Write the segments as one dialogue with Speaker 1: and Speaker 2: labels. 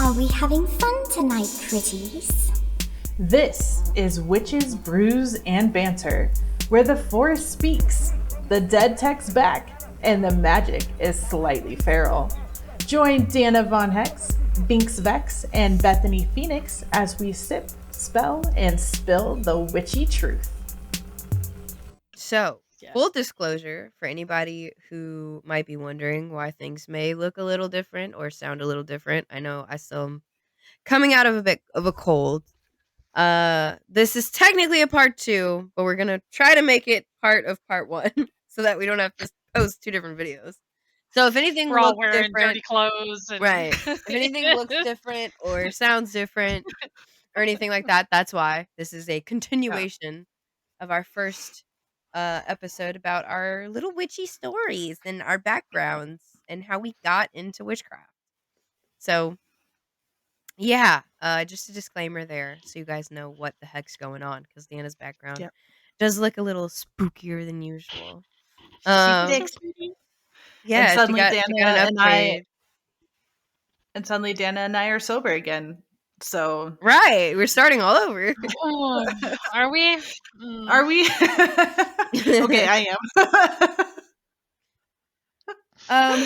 Speaker 1: Are we having fun tonight, pretties?
Speaker 2: This is Witches, Brews, and Banter, where the forest speaks, the dead text back, and the magic is slightly feral. Join Dana Von Hex, Binx Vex, and Bethany Fenyx as we sip, spell, and spill the witchy truth.
Speaker 3: So, full disclosure for anybody who might be wondering why things may look a little different or sound a little different. I know I still am coming out of a bit of a cold. This is technically a part 2, but we're going to try to make it part of part 1 so that we don't have to post 2 different videos. So if anything
Speaker 4: We're all
Speaker 3: looks
Speaker 4: wearing
Speaker 3: different,
Speaker 4: dirty clothes. And
Speaker 3: right? If anything looks different or sounds different or anything like that, that's why. This is a continuation of our first episode about our little witchy stories and our backgrounds and how we got into witchcraft. So, yeah, just a disclaimer there so you guys know what the heck's going on because Dana's background does look a little spookier than usual. Yeah,
Speaker 2: and suddenly
Speaker 3: she got an upgrade.
Speaker 2: And suddenly Dana and I are sober again. So
Speaker 3: right, we're starting all over.
Speaker 4: Are we?
Speaker 2: Are we? Okay, I am.
Speaker 3: But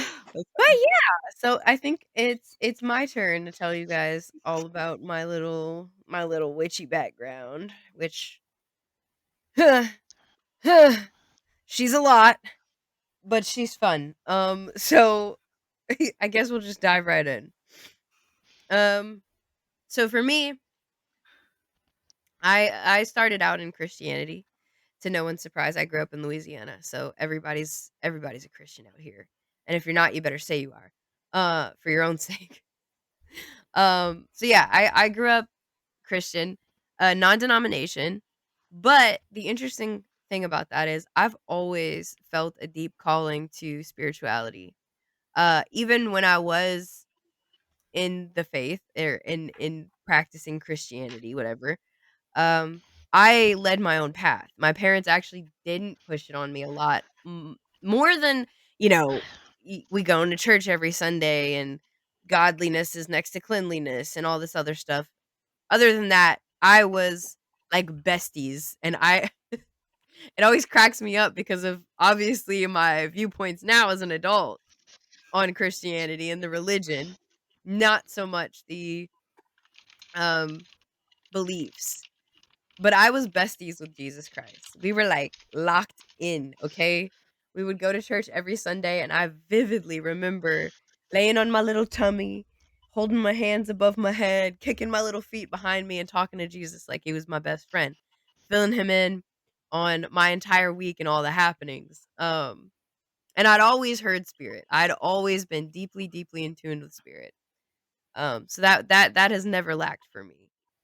Speaker 3: yeah, so I think it's my turn to tell you guys all about my little witchy background, which she's a lot, but she's fun. So I guess we'll just dive right in. So for me, I started out in Christianity. To no one's surprise, I grew up in Louisiana, so everybody's a Christian out here. And if you're not, you better say you are, for your own sake. So yeah, I grew up Christian, non-denomination, but the interesting thing about that is I've always felt a deep calling to spirituality. Even when I was in the faith or in practicing Christianity, whatever. I led my own path. My parents actually didn't push it on me a lot, more than we going to church every Sunday and godliness is next to cleanliness and all this other stuff. Other than that, I was like besties, and it always cracks me up because of obviously my viewpoints now as an adult on Christianity and the religion, not so much the beliefs. But I was besties with Jesus Christ. We were like locked in, okay? We would go to church every Sunday, and I vividly remember laying on my little tummy, holding my hands above my head, kicking my little feet behind me, and talking to Jesus like he was my best friend, filling him in on my entire week and all the happenings. And I'd always heard spirit. I'd always been deeply, deeply in tune with spirit. So that has never lacked for me.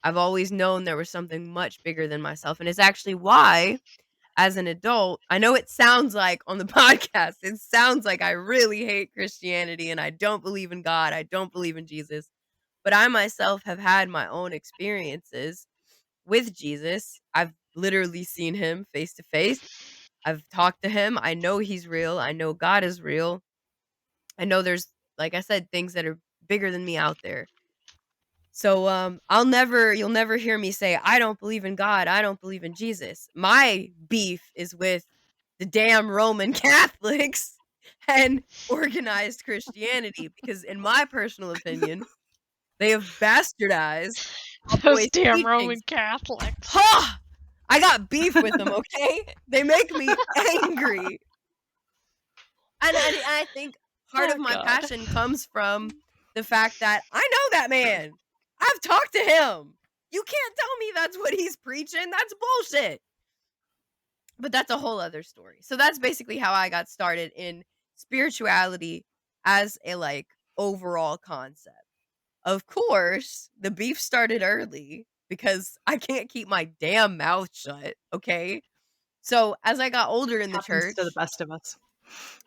Speaker 3: I've always known there was something much bigger than myself, and it's actually why, as an adult, I know it sounds like on the podcast, it sounds like I really hate Christianity and I don't believe in God, I don't believe in Jesus, but I myself have had my own experiences with Jesus. I've literally seen him face to face. I've talked to him. I know he's real. I know God is real. I know there's, like I said, things that are bigger than me out there. So you'll never hear me say I don't believe in God, I don't believe in Jesus. My beef is with the damn Roman Catholics and organized Christianity because in my personal opinion, they have bastardized
Speaker 4: those damn Roman Catholics.
Speaker 3: Ha! I got beef with them, okay? They make me angry. And I think part of my passion comes from the fact that I know that man. I've talked to him. You can't tell me that's what he's preaching. That's bullshit. But that's a whole other story. So that's basically how I got started in spirituality as a overall concept. Of course, the beef started early because I can't keep my damn mouth shut, okay? So as I got older in the church,
Speaker 2: to the best of us.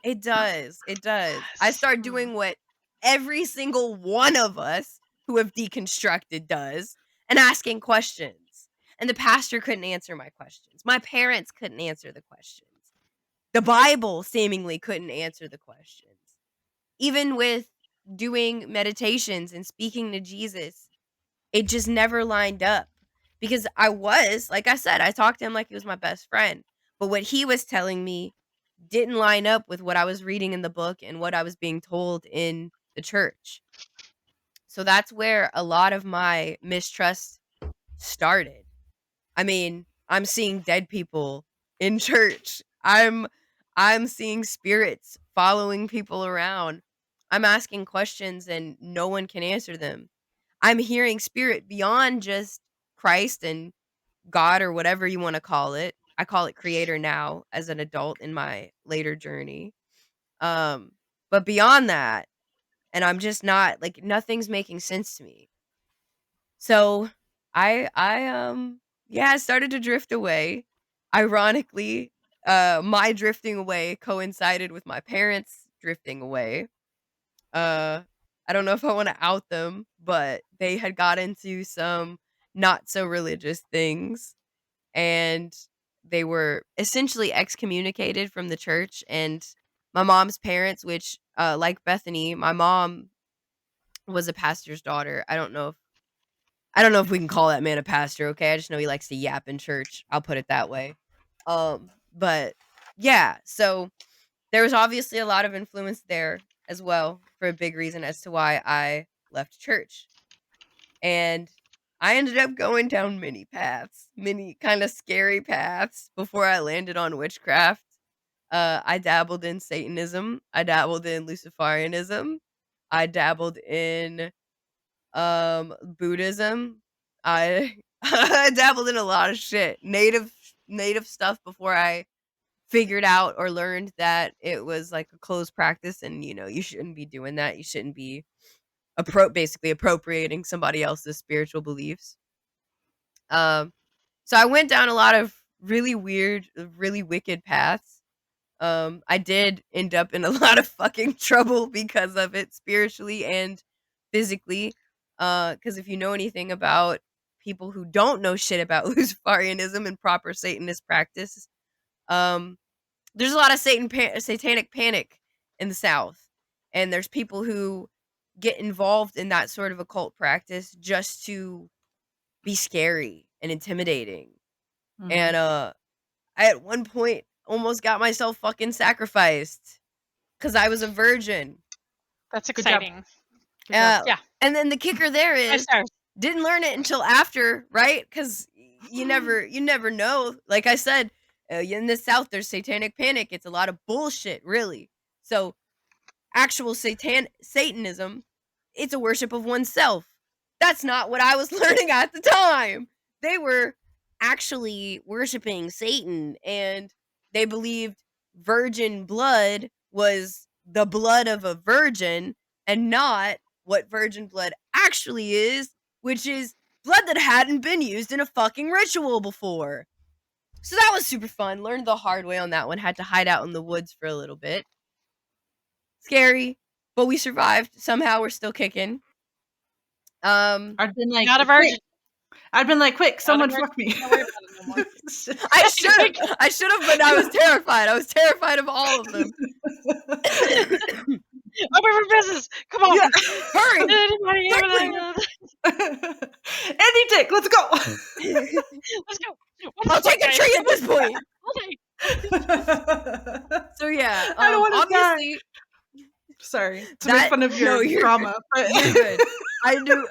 Speaker 3: It does. It does. I start doing what every single one of us who have deconstructed does and asking questions. And the pastor couldn't answer my questions. My parents couldn't answer the questions. The Bible seemingly couldn't answer the questions. Even with doing meditations and speaking to Jesus, it just never lined up because like I said, I talked to him like he was my best friend. But what he was telling me didn't line up with what I was reading in the book and what I was being told in the church. So that's where a lot of my mistrust started. I mean, I'm seeing dead people in church. I'm seeing spirits following people around. I'm asking questions and no one can answer them. I'm hearing spirit beyond just Christ and God or whatever you want to call it. I call it creator now as an adult in my later journey. Um but beyond that, and I'm just not like nothing's making sense to me. So I yeah, I started to drift away. Ironically, my drifting away coincided with my parents drifting away. Uh I don't know if I want to out them, but they had got into some not so religious things and they were essentially excommunicated from the church. And my mom's parents, which like Bethany, my mom was a pastor's daughter. I don't know if we can call that man a pastor, okay? I just know he likes to yap in church. I'll put it that way. But yeah, so there was obviously a lot of influence there as well for a big reason as to why I left church. And I ended up going down many paths, many kind of scary paths before I landed on witchcraft. I dabbled in Satanism. I dabbled in Luciferianism. I dabbled in Buddhism. I I dabbled in a lot of shit. Native stuff before I figured out or learned that it was like a closed practice and you shouldn't be doing that. You shouldn't be basically appropriating somebody else's spiritual beliefs. Um so I went down a lot of really weird, really wicked paths. I did end up in a lot of fucking trouble because of it spiritually and physically. Because if you know anything about people who don't know shit about Luciferianism and proper Satanist practice, um, there's a lot of satanic panic in the South, and there's people who get involved in that sort of occult practice just to be scary and intimidating. And I at one point almost got myself fucking sacrificed because I was a virgin.
Speaker 4: That's
Speaker 2: Good job.
Speaker 4: exciting.
Speaker 3: Yeah. And then the kicker there
Speaker 4: Five
Speaker 3: is
Speaker 4: stars.
Speaker 3: didn't learn it until after, right? Because you never know. Like I said, in the South, there's satanic panic. It's a lot of bullshit, really. So actual Satanism, it's a worship of oneself. That's not what I was learning at the time. They were actually worshiping Satan and they believed virgin blood was the blood of a virgin and not what virgin blood actually is, which is blood that hadn't been used in a fucking ritual before. So that was super fun. Learned the hard way on that one. Had to hide out in the woods for a little bit. Scary, but we survived. Somehow we're still kicking.
Speaker 2: I've been like,
Speaker 4: Not a virgin.
Speaker 2: quick, someone fuck me.
Speaker 4: Don't worry about it no more.
Speaker 3: I should have, but I was terrified. I was terrified of all of them.
Speaker 4: Open for business. Come on.
Speaker 2: Yeah.
Speaker 3: Hurry.
Speaker 4: Anybody
Speaker 2: Andy Dick, let's go.
Speaker 4: Let's go.
Speaker 3: I'll take a tree at this point.
Speaker 4: Okay.
Speaker 3: So yeah,
Speaker 2: I don't wanna
Speaker 3: obviously.
Speaker 2: Sorry to make fun of your trauma. But
Speaker 3: You're good.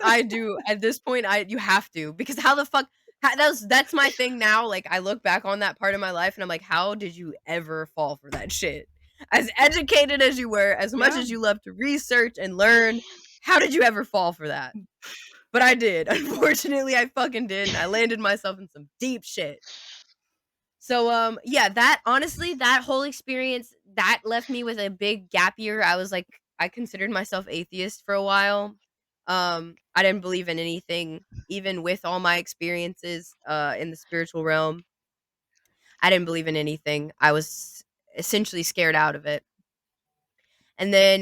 Speaker 3: I do. At this point, you have to, because how the fuck? That's my thing now. Like I look back on that part of my life, and I'm like, how did you ever fall for that shit? As educated as you were, as much as you love to research and learn, how did you ever fall for that? But I did. Unfortunately, I fucking did, and I landed myself in some deep shit. So yeah, that whole experience that left me with a big gap year. I considered myself atheist for a while. I didn't believe in anything, even with all my experiences in the spiritual realm. I didn't believe in anything. I was essentially scared out of it. And then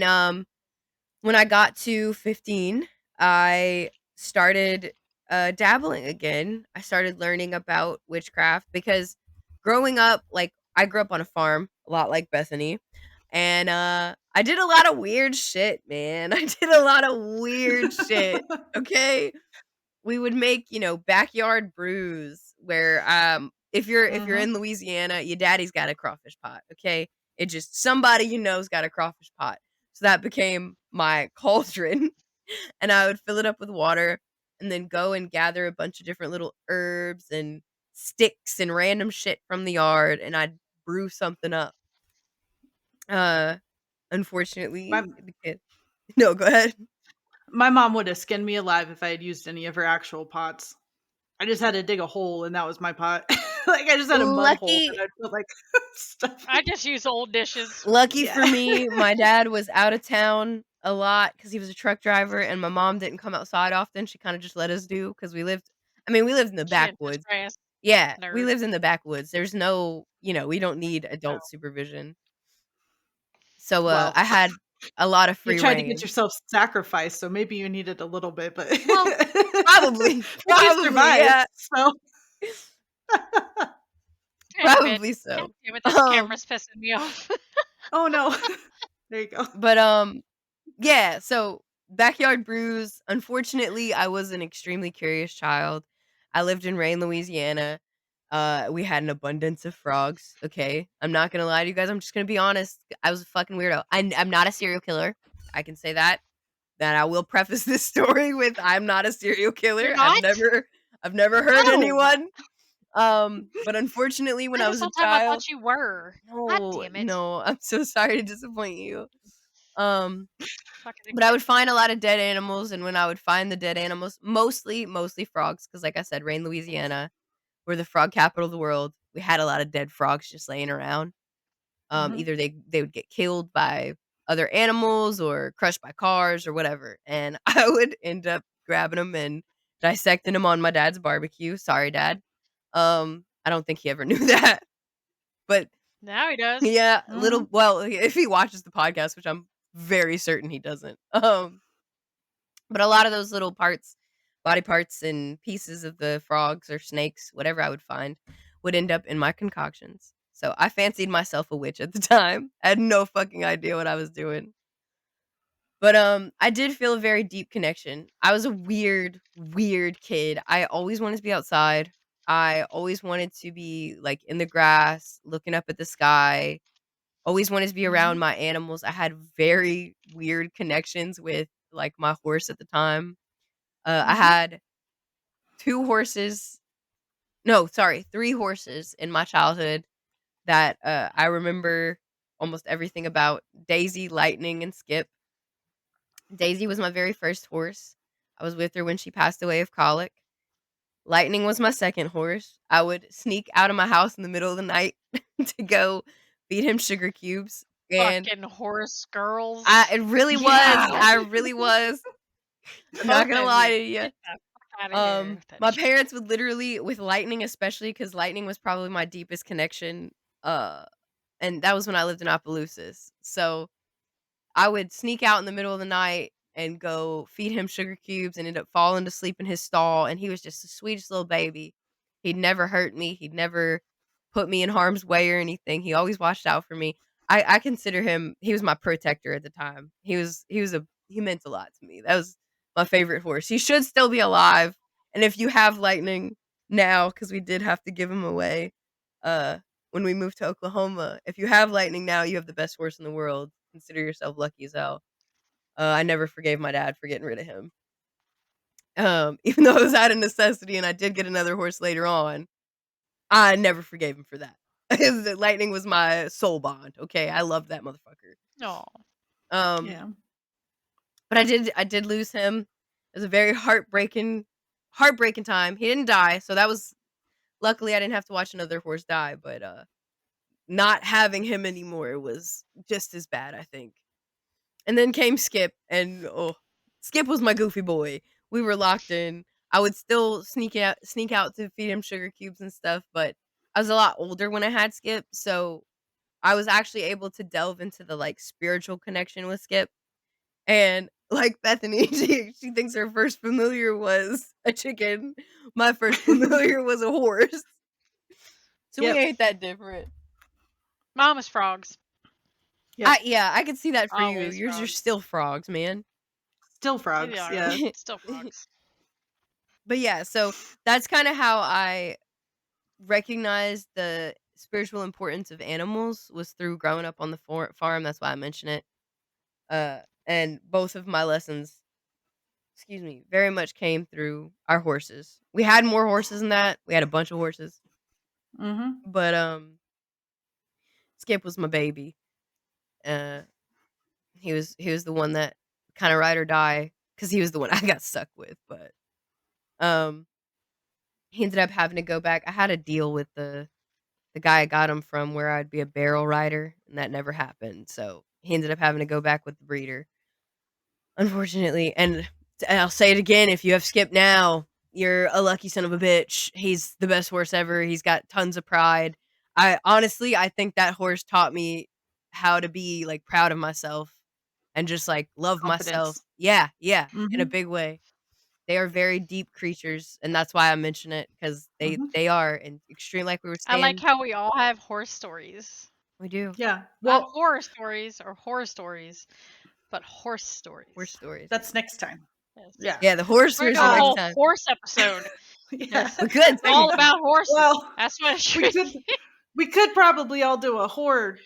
Speaker 3: when I got to 15, I started dabbling again. I started learning about witchcraft because growing up, like I grew up on a farm, a lot like Bethany, and I did a lot of weird shit, man. I did a lot of weird shit. Okay. We would make, backyard brews where if you're
Speaker 2: Mhm.
Speaker 3: in Louisiana, your daddy's got a crawfish pot, okay? It just somebody you know's got a crawfish pot. So that became my cauldron. And I would fill it up with water and then go and gather a bunch of different little herbs and sticks and random shit from the yard and I'd brew something up. Uh
Speaker 2: My
Speaker 3: unfortunately, the kid. No, go ahead.
Speaker 2: my mom would have skinned me alive if I had used any of her actual pots. I just had to dig a hole, and that was my pot. Like, I just had a mud hole that
Speaker 3: Lucky
Speaker 2: I'd put, like, stuff
Speaker 4: I
Speaker 2: in.
Speaker 4: just use old dishes.
Speaker 3: Lucky
Speaker 2: Yeah.
Speaker 3: for me, my dad was out of town a lot because he was a truck driver, and my mom didn't come outside often. She kinda just let us do because we lived in the
Speaker 4: She didn't touch
Speaker 3: backwoods.
Speaker 4: grass.
Speaker 3: Yeah, we
Speaker 4: Nerd.
Speaker 3: lived in the backwoods. There's no we don't need
Speaker 2: Oh,
Speaker 3: adult supervision. So,
Speaker 2: well,
Speaker 3: I had a lot of
Speaker 2: you
Speaker 3: free
Speaker 2: tried to get
Speaker 3: reign.
Speaker 2: yourself sacrificed, so maybe you needed a little bit, but
Speaker 3: Well, probably,
Speaker 2: but you
Speaker 3: probably,
Speaker 2: survived,
Speaker 3: yeah,
Speaker 2: so
Speaker 4: Damn it.
Speaker 3: probably
Speaker 4: God
Speaker 3: so.
Speaker 4: damn it, this
Speaker 3: Um,
Speaker 4: camera's pissing me off.
Speaker 2: oh, no. There you go.
Speaker 3: but, yeah, so backyard brews, unfortunately, I was an extremely curious child. I lived in Rain, Louisiana. We had an abundance of frogs, okay? I'm not gonna lie to you guys, I'm just gonna be honest. I was a fucking weirdo. I'm not a serial killer. I can say that. That I will preface this story with I'm not a serial killer.
Speaker 4: You're
Speaker 3: I've
Speaker 4: not?
Speaker 3: never hurt
Speaker 4: No!
Speaker 3: anyone. But unfortunately, when
Speaker 4: I
Speaker 3: I
Speaker 4: this
Speaker 3: was a
Speaker 4: whole time I
Speaker 3: child.
Speaker 4: thought you were. God
Speaker 3: No,
Speaker 4: damn it.
Speaker 3: no, I'm so sorry to disappoint you. Um,
Speaker 4: Fucking
Speaker 3: but I would find a lot of dead animals, and when I would find the dead animals, mostly frogs, because like I said, Rain, Louisiana, we're the frog capital of the world. We had a lot of dead frogs just laying around.
Speaker 2: Mhm.
Speaker 3: Either they would get killed by other animals or crushed by cars or whatever, and I would end up grabbing them and dissecting them on my dad's barbecue. Sorry, Dad. I don't think he ever knew that, but
Speaker 4: Now he does.
Speaker 3: yeah,
Speaker 2: Mhm.
Speaker 3: if he watches the podcast, which I'm very certain he doesn't. But a lot of those little parts, body parts and pieces of the frogs or snakes, whatever I would find, would end up in my concoctions. So I fancied myself a witch at the time. I had no fucking idea what I was doing. But I did feel a very deep connection. I was a weird kid. I always wanted to be outside. I always wanted to be like in the grass, looking up at the sky. Always wanted to be around
Speaker 2: Mhm.
Speaker 3: my animals. I had very weird connections with like my horse at the time. I
Speaker 2: Mhm.
Speaker 3: had 2 horses. No, sorry, 3 horses in my childhood that, I remember almost everything about. Daisy, Lightning, and Skip. Daisy was my very first horse. I was with her when she passed away of colic. Lightning was my second horse. I would sneak out of my house in the middle of the night to go feed him sugar cubes, and
Speaker 4: Fucking horse girls.
Speaker 3: it really was.
Speaker 2: Yeah.
Speaker 3: I really was. I'm not gonna
Speaker 4: Fucking
Speaker 3: lie
Speaker 4: get
Speaker 3: to you.
Speaker 4: the fuck out of here with that
Speaker 3: My
Speaker 4: shit.
Speaker 3: parents would literally with Lightning especially, because Lightning was probably my deepest connection, uh, and that was when I lived in Opelousas. So, I would sneak out in the middle of the night and go feed him sugar cubes and end up falling to sleep in his stall, and he was just the sweetest little baby. He'd never hurt me, he'd never put me in harm's way or anything, he always watched out for me. I consider him he was my protector at the time. He meant a lot to me. That was my favorite horse. He should still be alive, and if you have Lightning now, because we did have to give him away, uh when we moved to Oklahoma. If you have Lightning now, you have the best horse in the world. Consider yourself lucky as hell. I never forgave my dad for getting rid of him. Even though it was out of necessity and I did get another horse later on, I never forgave him for that. 'Cause the Lightning was my soul bond. Okay, I loved that motherfucker.
Speaker 4: No.
Speaker 3: Um,
Speaker 2: Yeah.
Speaker 3: but I did lose him. It was a very heartbreaking time. He didn't die, so that was luckily I didn't have to watch another horse die. But not having him anymore was just as bad, I think. And then came Skip, and oh, Skip was my goofy boy. We were locked in. I would still sneak out to feed him sugar cubes and stuff, but I was a lot older when I had Skip, so I was actually able to delve into the like spiritual connection with Skip. And like Bethany, she thinks her first familiar was a chicken. My first familiar was a horse. So we
Speaker 2: Yep.
Speaker 3: ain't that different.
Speaker 4: Mama's frogs.
Speaker 3: I could see that for you.
Speaker 4: Always
Speaker 3: Yours are
Speaker 4: frogs.
Speaker 3: still frogs, man.
Speaker 2: Still frogs,
Speaker 4: They are.
Speaker 2: yeah.
Speaker 4: Still frogs.
Speaker 3: But yeah, so that's kind of how I recognized the spiritual importance of animals was through growing up on the farm. That's why I mention it. And both of my lessons, excuse me, very much came through our horses. We had more horses than that. We had a bunch of horses,
Speaker 2: Mm-hmm.
Speaker 3: but Skip was my baby. Uh, he was the one that kind of ride or die because he was the one I got stuck with. But um, he ended up having to go back. I had a deal with the guy I got him from where I'd be a barrel rider, and that never happened. So he ended up having to go back with the breeder, unfortunately. And I'll say it again: if you have Skip now, you're a lucky son of a bitch. He's the best horse ever. He's got tons of pride. I think that horse taught me how to be like proud of myself and just like love myself.
Speaker 2: Confidence.
Speaker 3: Yeah, in a
Speaker 2: Mm-hmm.
Speaker 3: big way. They are very deep creatures, and that's why I mention it because
Speaker 2: Mm-hmm.
Speaker 3: they are and extreme. Like we were
Speaker 4: I like
Speaker 3: saying,
Speaker 4: how we all have horse stories.
Speaker 3: we do
Speaker 2: Yeah.
Speaker 4: Not
Speaker 2: Well,
Speaker 4: horror stories or horror stories, but horse stories.
Speaker 3: horse stories.
Speaker 2: that's next time.
Speaker 4: Yes.
Speaker 2: Yeah.
Speaker 3: Yeah, the horse
Speaker 4: We're
Speaker 3: stories
Speaker 4: gonna
Speaker 3: are
Speaker 4: do a
Speaker 3: next
Speaker 4: whole
Speaker 3: time.
Speaker 4: horse episode.
Speaker 2: Yeah.
Speaker 4: Yes.
Speaker 3: We could.
Speaker 4: It's all about horses.
Speaker 2: Well,
Speaker 4: That's what it
Speaker 2: we
Speaker 4: should
Speaker 2: could
Speaker 4: be.
Speaker 2: we could probably all do a horror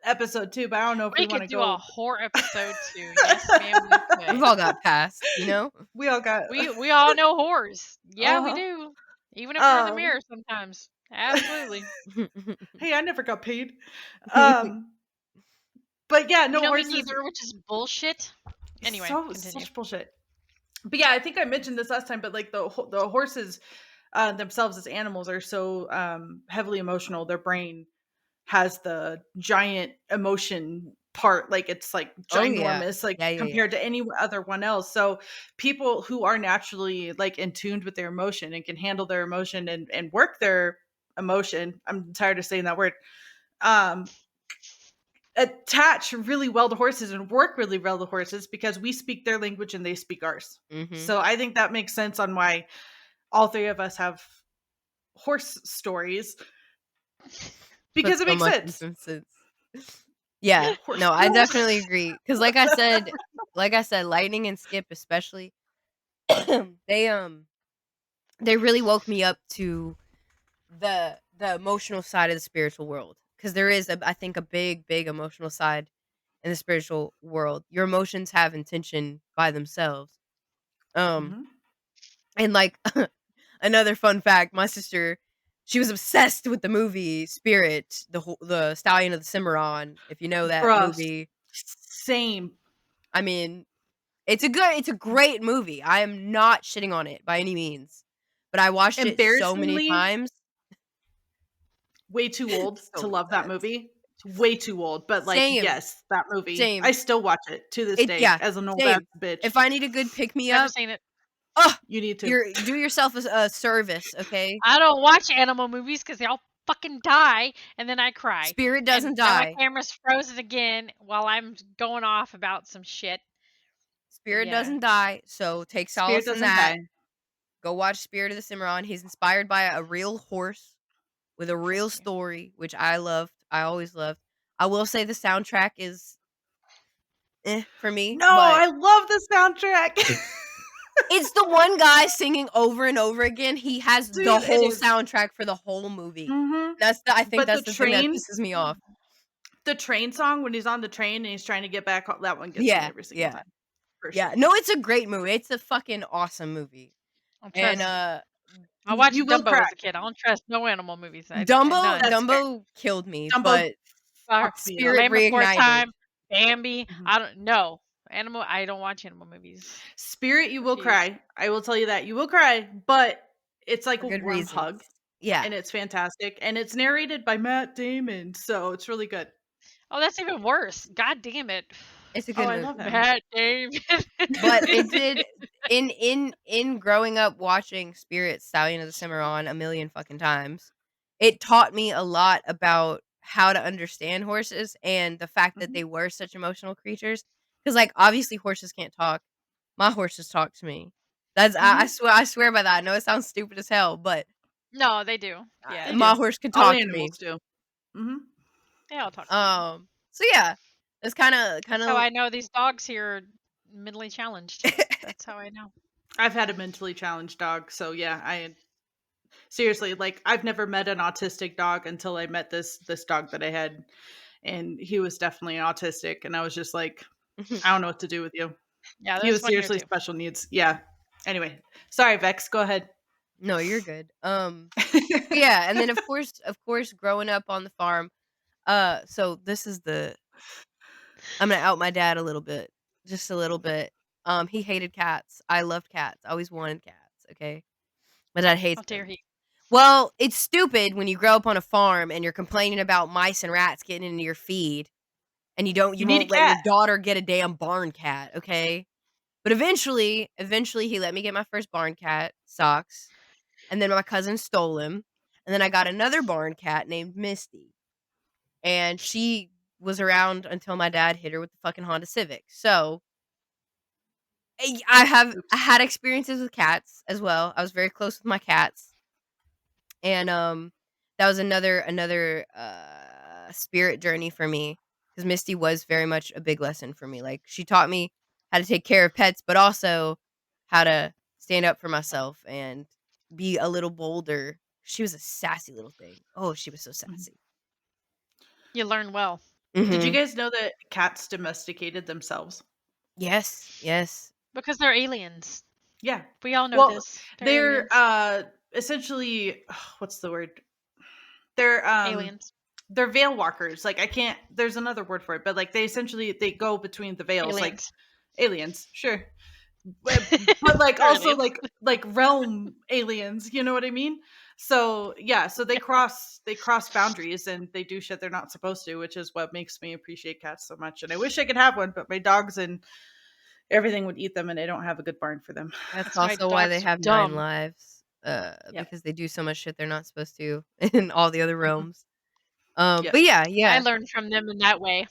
Speaker 2: episode too, but I don't know if we
Speaker 4: We
Speaker 2: want to
Speaker 4: could do a
Speaker 2: go.
Speaker 4: horror episode too. Yes, ma'am, we
Speaker 3: We've
Speaker 4: could.
Speaker 3: all got past, you know?
Speaker 2: We all got.
Speaker 4: We all know horrors. Yeah, we
Speaker 2: Uh-huh.
Speaker 4: do. Even if they're in the
Speaker 2: Um.
Speaker 4: mirror sometimes. Absolutely.
Speaker 2: Hey, I never got paid. Um. But yeah, no
Speaker 4: Me
Speaker 2: horses.
Speaker 4: neither, which is bullshit. Anyway, continue.
Speaker 2: Such bullshit. But yeah, I think I mentioned this last time. But like the horses themselves as animals are so heavily emotional. Their brain has the giant emotion part, like it's like
Speaker 3: Oh, yeah.
Speaker 2: ginormous, like
Speaker 3: Yeah.
Speaker 2: compared to any other one else. So people who are naturally like in tuned with their emotion and can handle their emotion and work their emotion, I'm tired of saying that word, um attach really well to horses and work really well to horses because we speak their language and they speak ours.
Speaker 3: Mhm.
Speaker 2: So I think that makes sense on why all three of us have horse stories because it
Speaker 3: Puts so
Speaker 2: makes
Speaker 3: much
Speaker 2: sense.
Speaker 3: Yeah.
Speaker 2: Horse
Speaker 3: No, I
Speaker 2: girls.
Speaker 3: definitely agree. Because like I said, Lightning and Skip especially, they really woke me up to the emotional side of the spiritual world. Because there is, I think, a big emotional side in the spiritual world. Your emotions have intention by themselves.
Speaker 2: Mhm.
Speaker 3: And like another fun fact, my sister, she was obsessed with the movie Spirit, the Stallion of the Cimarron. If you know that
Speaker 2: Bruh,
Speaker 3: movie,
Speaker 2: same.
Speaker 3: I mean, it's a great movie. I am not shitting on it by any means, but I watched it so many
Speaker 2: Embarrassingly,
Speaker 3: times.
Speaker 2: way too old
Speaker 3: So
Speaker 2: to
Speaker 3: many
Speaker 2: love that
Speaker 3: times.
Speaker 2: movie. Way too old, but like
Speaker 3: Same,
Speaker 2: yes, that movie.
Speaker 3: same.
Speaker 2: I still watch it to this day
Speaker 3: Yeah,
Speaker 2: as an old ass
Speaker 3: same.
Speaker 2: bitch.
Speaker 3: If I need a good pick me
Speaker 4: Never
Speaker 3: up,
Speaker 4: seen it.
Speaker 3: oh,
Speaker 2: You need to.
Speaker 3: do yourself a service, okay?
Speaker 4: I don't watch animal movies because they all fucking die, and then I cry.
Speaker 3: Spirit doesn't
Speaker 4: and now my
Speaker 3: die.
Speaker 4: camera's frozen again while I'm going off about some shit.
Speaker 3: Spirit
Speaker 4: Yeah.
Speaker 3: doesn't die, so take
Speaker 2: Spirit
Speaker 3: solace in
Speaker 2: doesn't
Speaker 3: that.
Speaker 2: die.
Speaker 3: Go watch Spirit of the Cimarron. He's inspired by a real horse with a real story, which I loved. I always loved. I will say the soundtrack is for me.
Speaker 2: No,
Speaker 3: but
Speaker 2: I love the soundtrack.
Speaker 3: it's the one guy singing over and over again. He has
Speaker 2: Dude,
Speaker 3: the
Speaker 2: it
Speaker 3: whole
Speaker 2: is.
Speaker 3: soundtrack for the whole movie.
Speaker 2: Mhm.
Speaker 3: I think
Speaker 2: But
Speaker 3: that's
Speaker 2: the
Speaker 3: the thing that
Speaker 2: train,
Speaker 3: pisses me off.
Speaker 2: the train song when he's on the train and he's trying to get back, that one gets me
Speaker 3: Yeah,
Speaker 2: every single
Speaker 3: yeah,
Speaker 2: time. For
Speaker 3: yeah.
Speaker 2: sure.
Speaker 3: No, it's a great movie. It's a fucking awesome movie.
Speaker 4: I don't
Speaker 3: And
Speaker 4: trust. I watched
Speaker 2: you will
Speaker 4: Dumbo
Speaker 2: cry.
Speaker 4: as a kid. I don't trust no animal movies. None.
Speaker 3: Dumbo killed me,
Speaker 2: Dumbo
Speaker 3: but
Speaker 2: fucked me up.
Speaker 3: Spirit
Speaker 4: Land Before
Speaker 3: reignited.
Speaker 4: Time, Bambi.
Speaker 2: Mhm.
Speaker 4: I don't know. Animal. I don't watch animal movies.
Speaker 2: Spirit, you will
Speaker 4: Refuse.
Speaker 2: cry. I will tell you that. You will cry, but it's like
Speaker 3: For
Speaker 2: a
Speaker 3: good
Speaker 2: warm
Speaker 3: reasons.
Speaker 2: hug.
Speaker 3: Yeah.
Speaker 2: And it's fantastic. And it's narrated by Matt Damon, so it's really good.
Speaker 4: Oh, that's even worse. God damn it.
Speaker 3: It's a good
Speaker 2: I
Speaker 3: movie.
Speaker 2: love him.
Speaker 4: Matt Damon.
Speaker 3: But it did in growing up watching Spirit Stallion of the Cimarron a million fucking times, it taught me a lot about how to understand horses and the fact that
Speaker 2: Mhm.
Speaker 3: they were such emotional creatures. Because like obviously horses can't talk. My horses talk to me. That's I swear by that. I know it sounds stupid as hell, but
Speaker 4: No, they do. Yeah,
Speaker 2: They
Speaker 3: my
Speaker 2: do.
Speaker 3: horse can
Speaker 2: All
Speaker 3: talk to me.
Speaker 2: animals do. Mhm.
Speaker 4: they all talk. To me.
Speaker 3: So yeah, It's kind of
Speaker 4: That's how I know these dogs here are mentally challenged. That's how I know.
Speaker 2: I've had a mentally challenged dog, so yeah, I seriously, like, I've never met an autistic dog until I met this dog that I had, and he was definitely autistic, and I was just like, I don't know what to do with you.
Speaker 4: Yeah,
Speaker 2: He
Speaker 4: there's
Speaker 2: was
Speaker 4: one here
Speaker 2: seriously
Speaker 4: too.
Speaker 2: special needs. Yeah. Anyway, sorry, Vex. Go ahead.
Speaker 3: No, you're good. But yeah, and then of course, growing up on the farm. So this is the I'm gonna out my dad a little bit, just a little bit. He hated cats. I loved cats. I always wanted cats. Okay, my dad
Speaker 4: How
Speaker 3: hates
Speaker 4: dare
Speaker 3: them.
Speaker 4: he?
Speaker 3: Well, it's stupid when you grow up on a farm and you're complaining about mice and rats getting into your feed, and
Speaker 2: You
Speaker 3: you
Speaker 2: need a
Speaker 3: won't let your
Speaker 2: cat.
Speaker 3: daughter get a damn barn cat. Okay, but eventually, he let me get my first barn cat, Socks, and then my cousin stole him, and then I got another barn cat named Misty, and she was around until my dad hit her with the fucking Honda Civic. So I
Speaker 2: Oops.
Speaker 3: had experiences with cats as well. I was very close with my cats, and that was another spirit journey for me because Misty was very much a big lesson for me. Like she taught me how to take care of pets, but also how to stand up for myself and be a little bolder. She was a sassy little thing. Oh, she was so sassy.
Speaker 4: You learn well.
Speaker 2: Did you
Speaker 3: Mhm.
Speaker 2: guys know that cats domesticated themselves?
Speaker 3: Yes, yes.
Speaker 4: Because they're aliens.
Speaker 2: Yeah.
Speaker 4: We all know
Speaker 2: Well,
Speaker 4: this. They're
Speaker 2: they're
Speaker 4: aliens.
Speaker 2: essentially what's the word? They're
Speaker 4: Aliens.
Speaker 2: they're veil walkers. Like I can't there's another word for it, but like they go between the veils like
Speaker 4: Aliens.
Speaker 2: aliens, sure. But like
Speaker 4: They're
Speaker 2: also
Speaker 4: aliens.
Speaker 2: like realm aliens, you know what I mean? So yeah, so they cross boundaries and they do shit they're not supposed to, which is what makes me appreciate cats so much. And I wish I could have one, but my dogs and everything would eat them, and I don't have a good barn for them.
Speaker 3: That's
Speaker 4: That's why
Speaker 3: also why they
Speaker 4: dogs are
Speaker 3: have 9
Speaker 4: dumb.
Speaker 3: lives,
Speaker 2: Yep.
Speaker 3: because they do so much shit they're not supposed to in all the other
Speaker 2: Mhm.
Speaker 3: realms.
Speaker 2: Yep.
Speaker 3: But yeah,
Speaker 4: I
Speaker 3: yeah,
Speaker 4: learned from them in that way.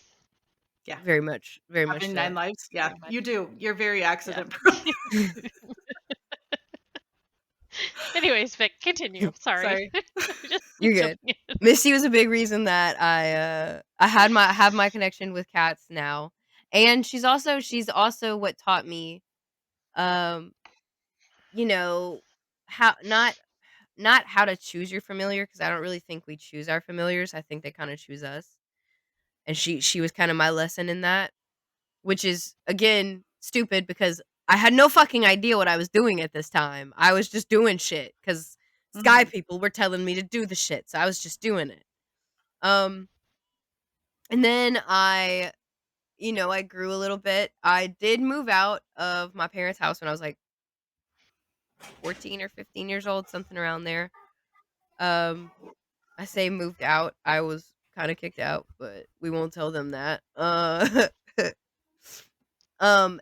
Speaker 2: Yeah.
Speaker 3: very much
Speaker 2: Having
Speaker 3: so.
Speaker 2: 9 lives. Yeah,
Speaker 4: Very much.
Speaker 2: you do. You're very
Speaker 4: Yeah.
Speaker 2: accident prone.
Speaker 4: Anyways, Vic, continue. Sorry.
Speaker 2: Sorry.
Speaker 4: Just
Speaker 3: You're good.
Speaker 4: jumping in.
Speaker 3: Missy was a big reason that I have my connection with cats now, and she's also what taught me, um, you know, how not how to choose your familiar because I don't really think we choose our familiars. I think they kind of choose us, and she was kind of my lesson in that, which is again stupid because I had no fucking idea what I was doing at this time. I was just doing shit because sky
Speaker 2: Mhm.
Speaker 3: people were telling me to do the shit, so I was just doing it. Um, and then I grew a little bit. I did move out of my parents' house when I was like 14 or 15 years old, something around there. Um, I say moved out. I was kind of kicked out, but we won't tell them that.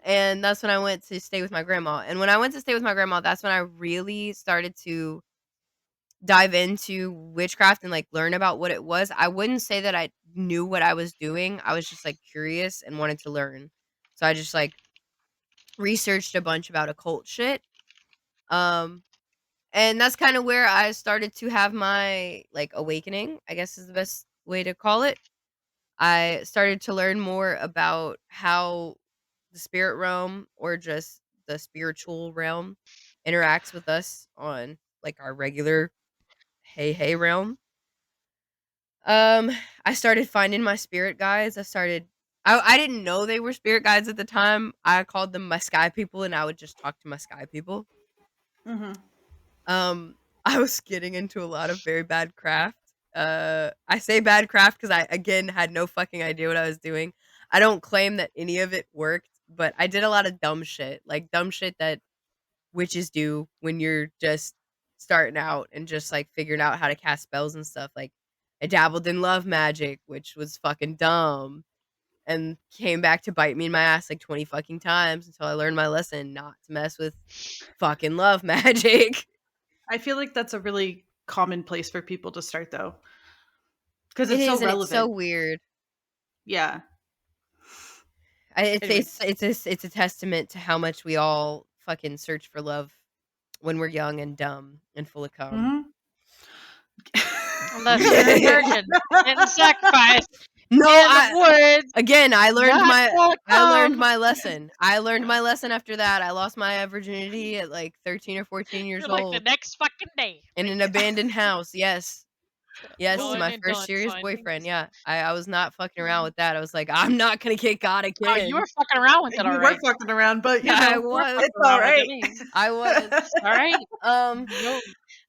Speaker 3: And that's when I went to stay with my grandma. And when I went to stay with my grandma, that's when I really started to dive into witchcraft and like learn about what it was. I wouldn't say that I knew what I was doing. I was just like curious and wanted to learn. So I just like researched a bunch about occult shit. Um and that's kind of where I started to have my like awakening, I guess is the best way to call it. I started to learn more about how the spirit realm or just the spiritual realm interacts with us on like our regular hey realm. Um I started finding my spirit guides. I didn't know they were spirit guides at the time. I called them my sky people and I would just talk to my sky people.
Speaker 2: Mhm.
Speaker 3: Um I was getting into a lot of very bad craft. I say bad craft cuz I again had no fucking idea what I was doing. I don't claim that any of it worked, but I did a lot of dumb shit. Like dumb shit that witches do when you're just starting out and just like figuring out how to cast spells and stuff. Like I dabbled in love magic, which was fucking dumb and came back to bite me in my ass like 20 fucking times until I learned my lesson not to mess with fucking love magic.
Speaker 2: I feel like that's a really common place for people to start though, because
Speaker 3: It
Speaker 2: it's so
Speaker 3: is, and it's so
Speaker 2: relevant.
Speaker 3: weird.
Speaker 2: Yeah.
Speaker 3: It's
Speaker 2: Anyway.
Speaker 3: it's a testament to how much we all fucking search for love when we're young and dumb and full of cum.
Speaker 2: Mhm.
Speaker 4: Unless you're a virgin. Getting sacrificed.
Speaker 3: No,
Speaker 4: in the woods.
Speaker 3: again, I learned
Speaker 4: Not.com.
Speaker 3: my lesson. I learned my lesson after that. I lost my virginity at like 13 or 14 years
Speaker 4: You're like the
Speaker 3: old
Speaker 4: next fucking day.
Speaker 3: in
Speaker 4: Like,
Speaker 3: an abandoned house. Yes. Yes, to
Speaker 4: going
Speaker 3: my
Speaker 4: and
Speaker 3: first
Speaker 4: done,
Speaker 3: serious
Speaker 4: son.
Speaker 3: boyfriend. Yeah. I was not fucking around with that. I was like, I'm not gonna get caught
Speaker 4: Oh, you were
Speaker 3: again.
Speaker 4: fucking around with it,
Speaker 2: You
Speaker 4: all
Speaker 2: were
Speaker 4: right.
Speaker 2: fucking around, but you
Speaker 3: I
Speaker 2: know,
Speaker 3: was.
Speaker 2: it's all right.
Speaker 3: I was.
Speaker 4: All right.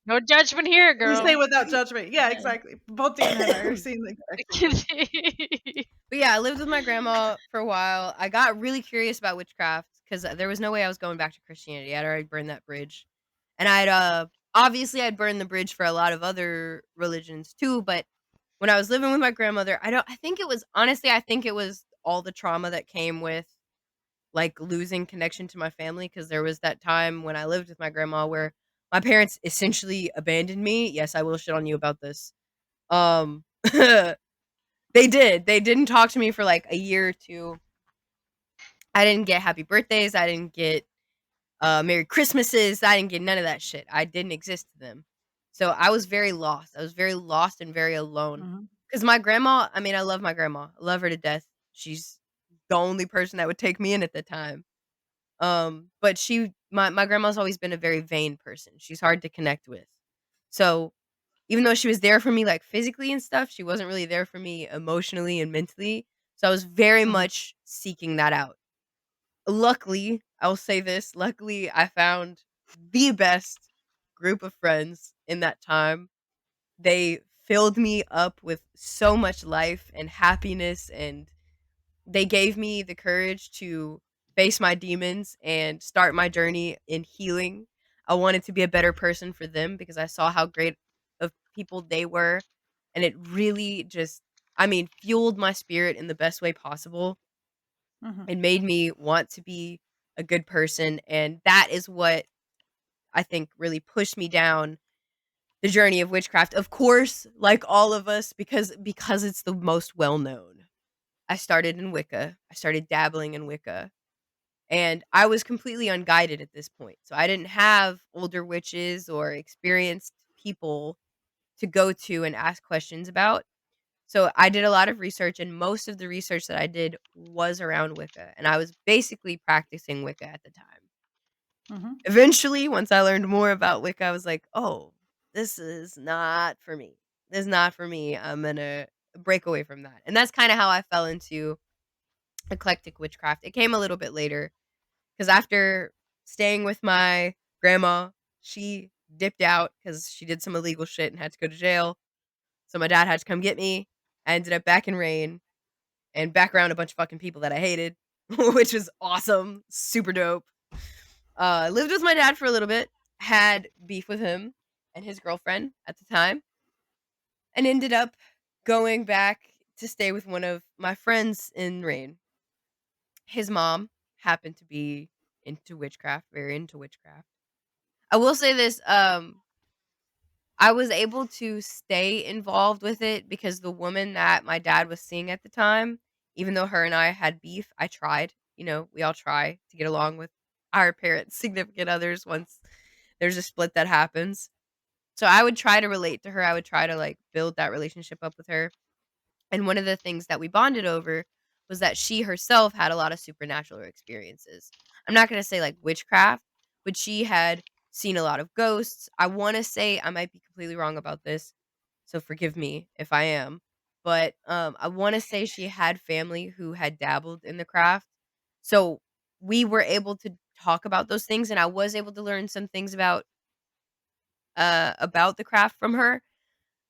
Speaker 4: No judgment here,
Speaker 2: We
Speaker 4: girl.
Speaker 2: say without judgment. Yeah, exactly. Both Dan and I are seeing the correct thing.
Speaker 3: But yeah, I lived with my grandma for a while. I got really curious about witchcraft because there was no way I was going back to Christianity. I'd already burned that bridge. And I'd burned the bridge for a lot of other religions too, but when I was living with my grandmother, I think it was all the trauma that came with like losing connection to my family, because there was that time when I lived with my grandma where my parents essentially abandoned me. Yes, I will shit on you about this. They did. They didn't talk to me for like a year or two. I didn't get happy birthdays. I didn't get Merry Christmases. I didn't get none of that shit. I didn't exist to them. So I was very lost. I was very lost and very alone.
Speaker 2: Mhm.
Speaker 3: Because my grandma, I mean, I love my grandma. I love her to death. She's the only person that would take me in at the time. But my grandma's always been a very vain person. She's hard to connect with. So even though she was there for me like physically and stuff, she wasn't really there for me emotionally and mentally. So I was very
Speaker 2: Mhm.
Speaker 3: much seeking that out. Luckily, I'll say this, luckily I found the best group of friends in that time. They filled me up with so much life and happiness, and they gave me the courage to face my demons and start my journey in healing. I wanted to be a better person for them because I saw how great of people they were, and it really just, I mean, fueled my spirit in the best way possible.
Speaker 2: Mhm.
Speaker 3: It made me want to be a good person, and that is what I think really pushed me down the journey of witchcraft. Of course, like all of us, because it's the most well known. I started in Wicca. I started dabbling in Wicca, and I was completely unguided at this point. So I didn't have older witches or experienced people to go to and ask questions about. So I did a lot of research, and most of the research that I did was around Wicca, and I was basically practicing Wicca at the time.
Speaker 2: Mhm.
Speaker 3: Eventually, once I learned more about Wicca, I was like, "Oh, this is not for me. This is not for me. I'm gonna break away from that." And that's kind of how I fell into eclectic witchcraft. It came a little bit later because after staying with my grandma, she dipped out because she did some illegal shit and had to go to jail. So my dad had to come get me. I ended up back in Rain and back around a bunch of fucking people that I hated, which was awesome, super dope. Lived with my dad for a little bit, had beef with him and his girlfriend at the time, and ended up going back to stay with one of my friends in Rain. His mom happened to be into witchcraft, very into witchcraft. I will say this, I was able to stay involved with it because the woman that my dad was seeing at the time, even though her and I had beef, I tried. You know, we all try to get along with our parents, significant others once there's a split that happens. So I would try to relate to her. I would try to like build that relationship up with her. And one of the things that we bonded over was that she herself had a lot of supernatural experiences. I'm not going to say like witchcraft, but she had seen a lot of ghosts. I want to say, I might be completely wrong about this, so forgive me if I am. But I want to say she had family who had dabbled in the craft. So we were able to talk about those things, and I was able to learn some things about the craft from her,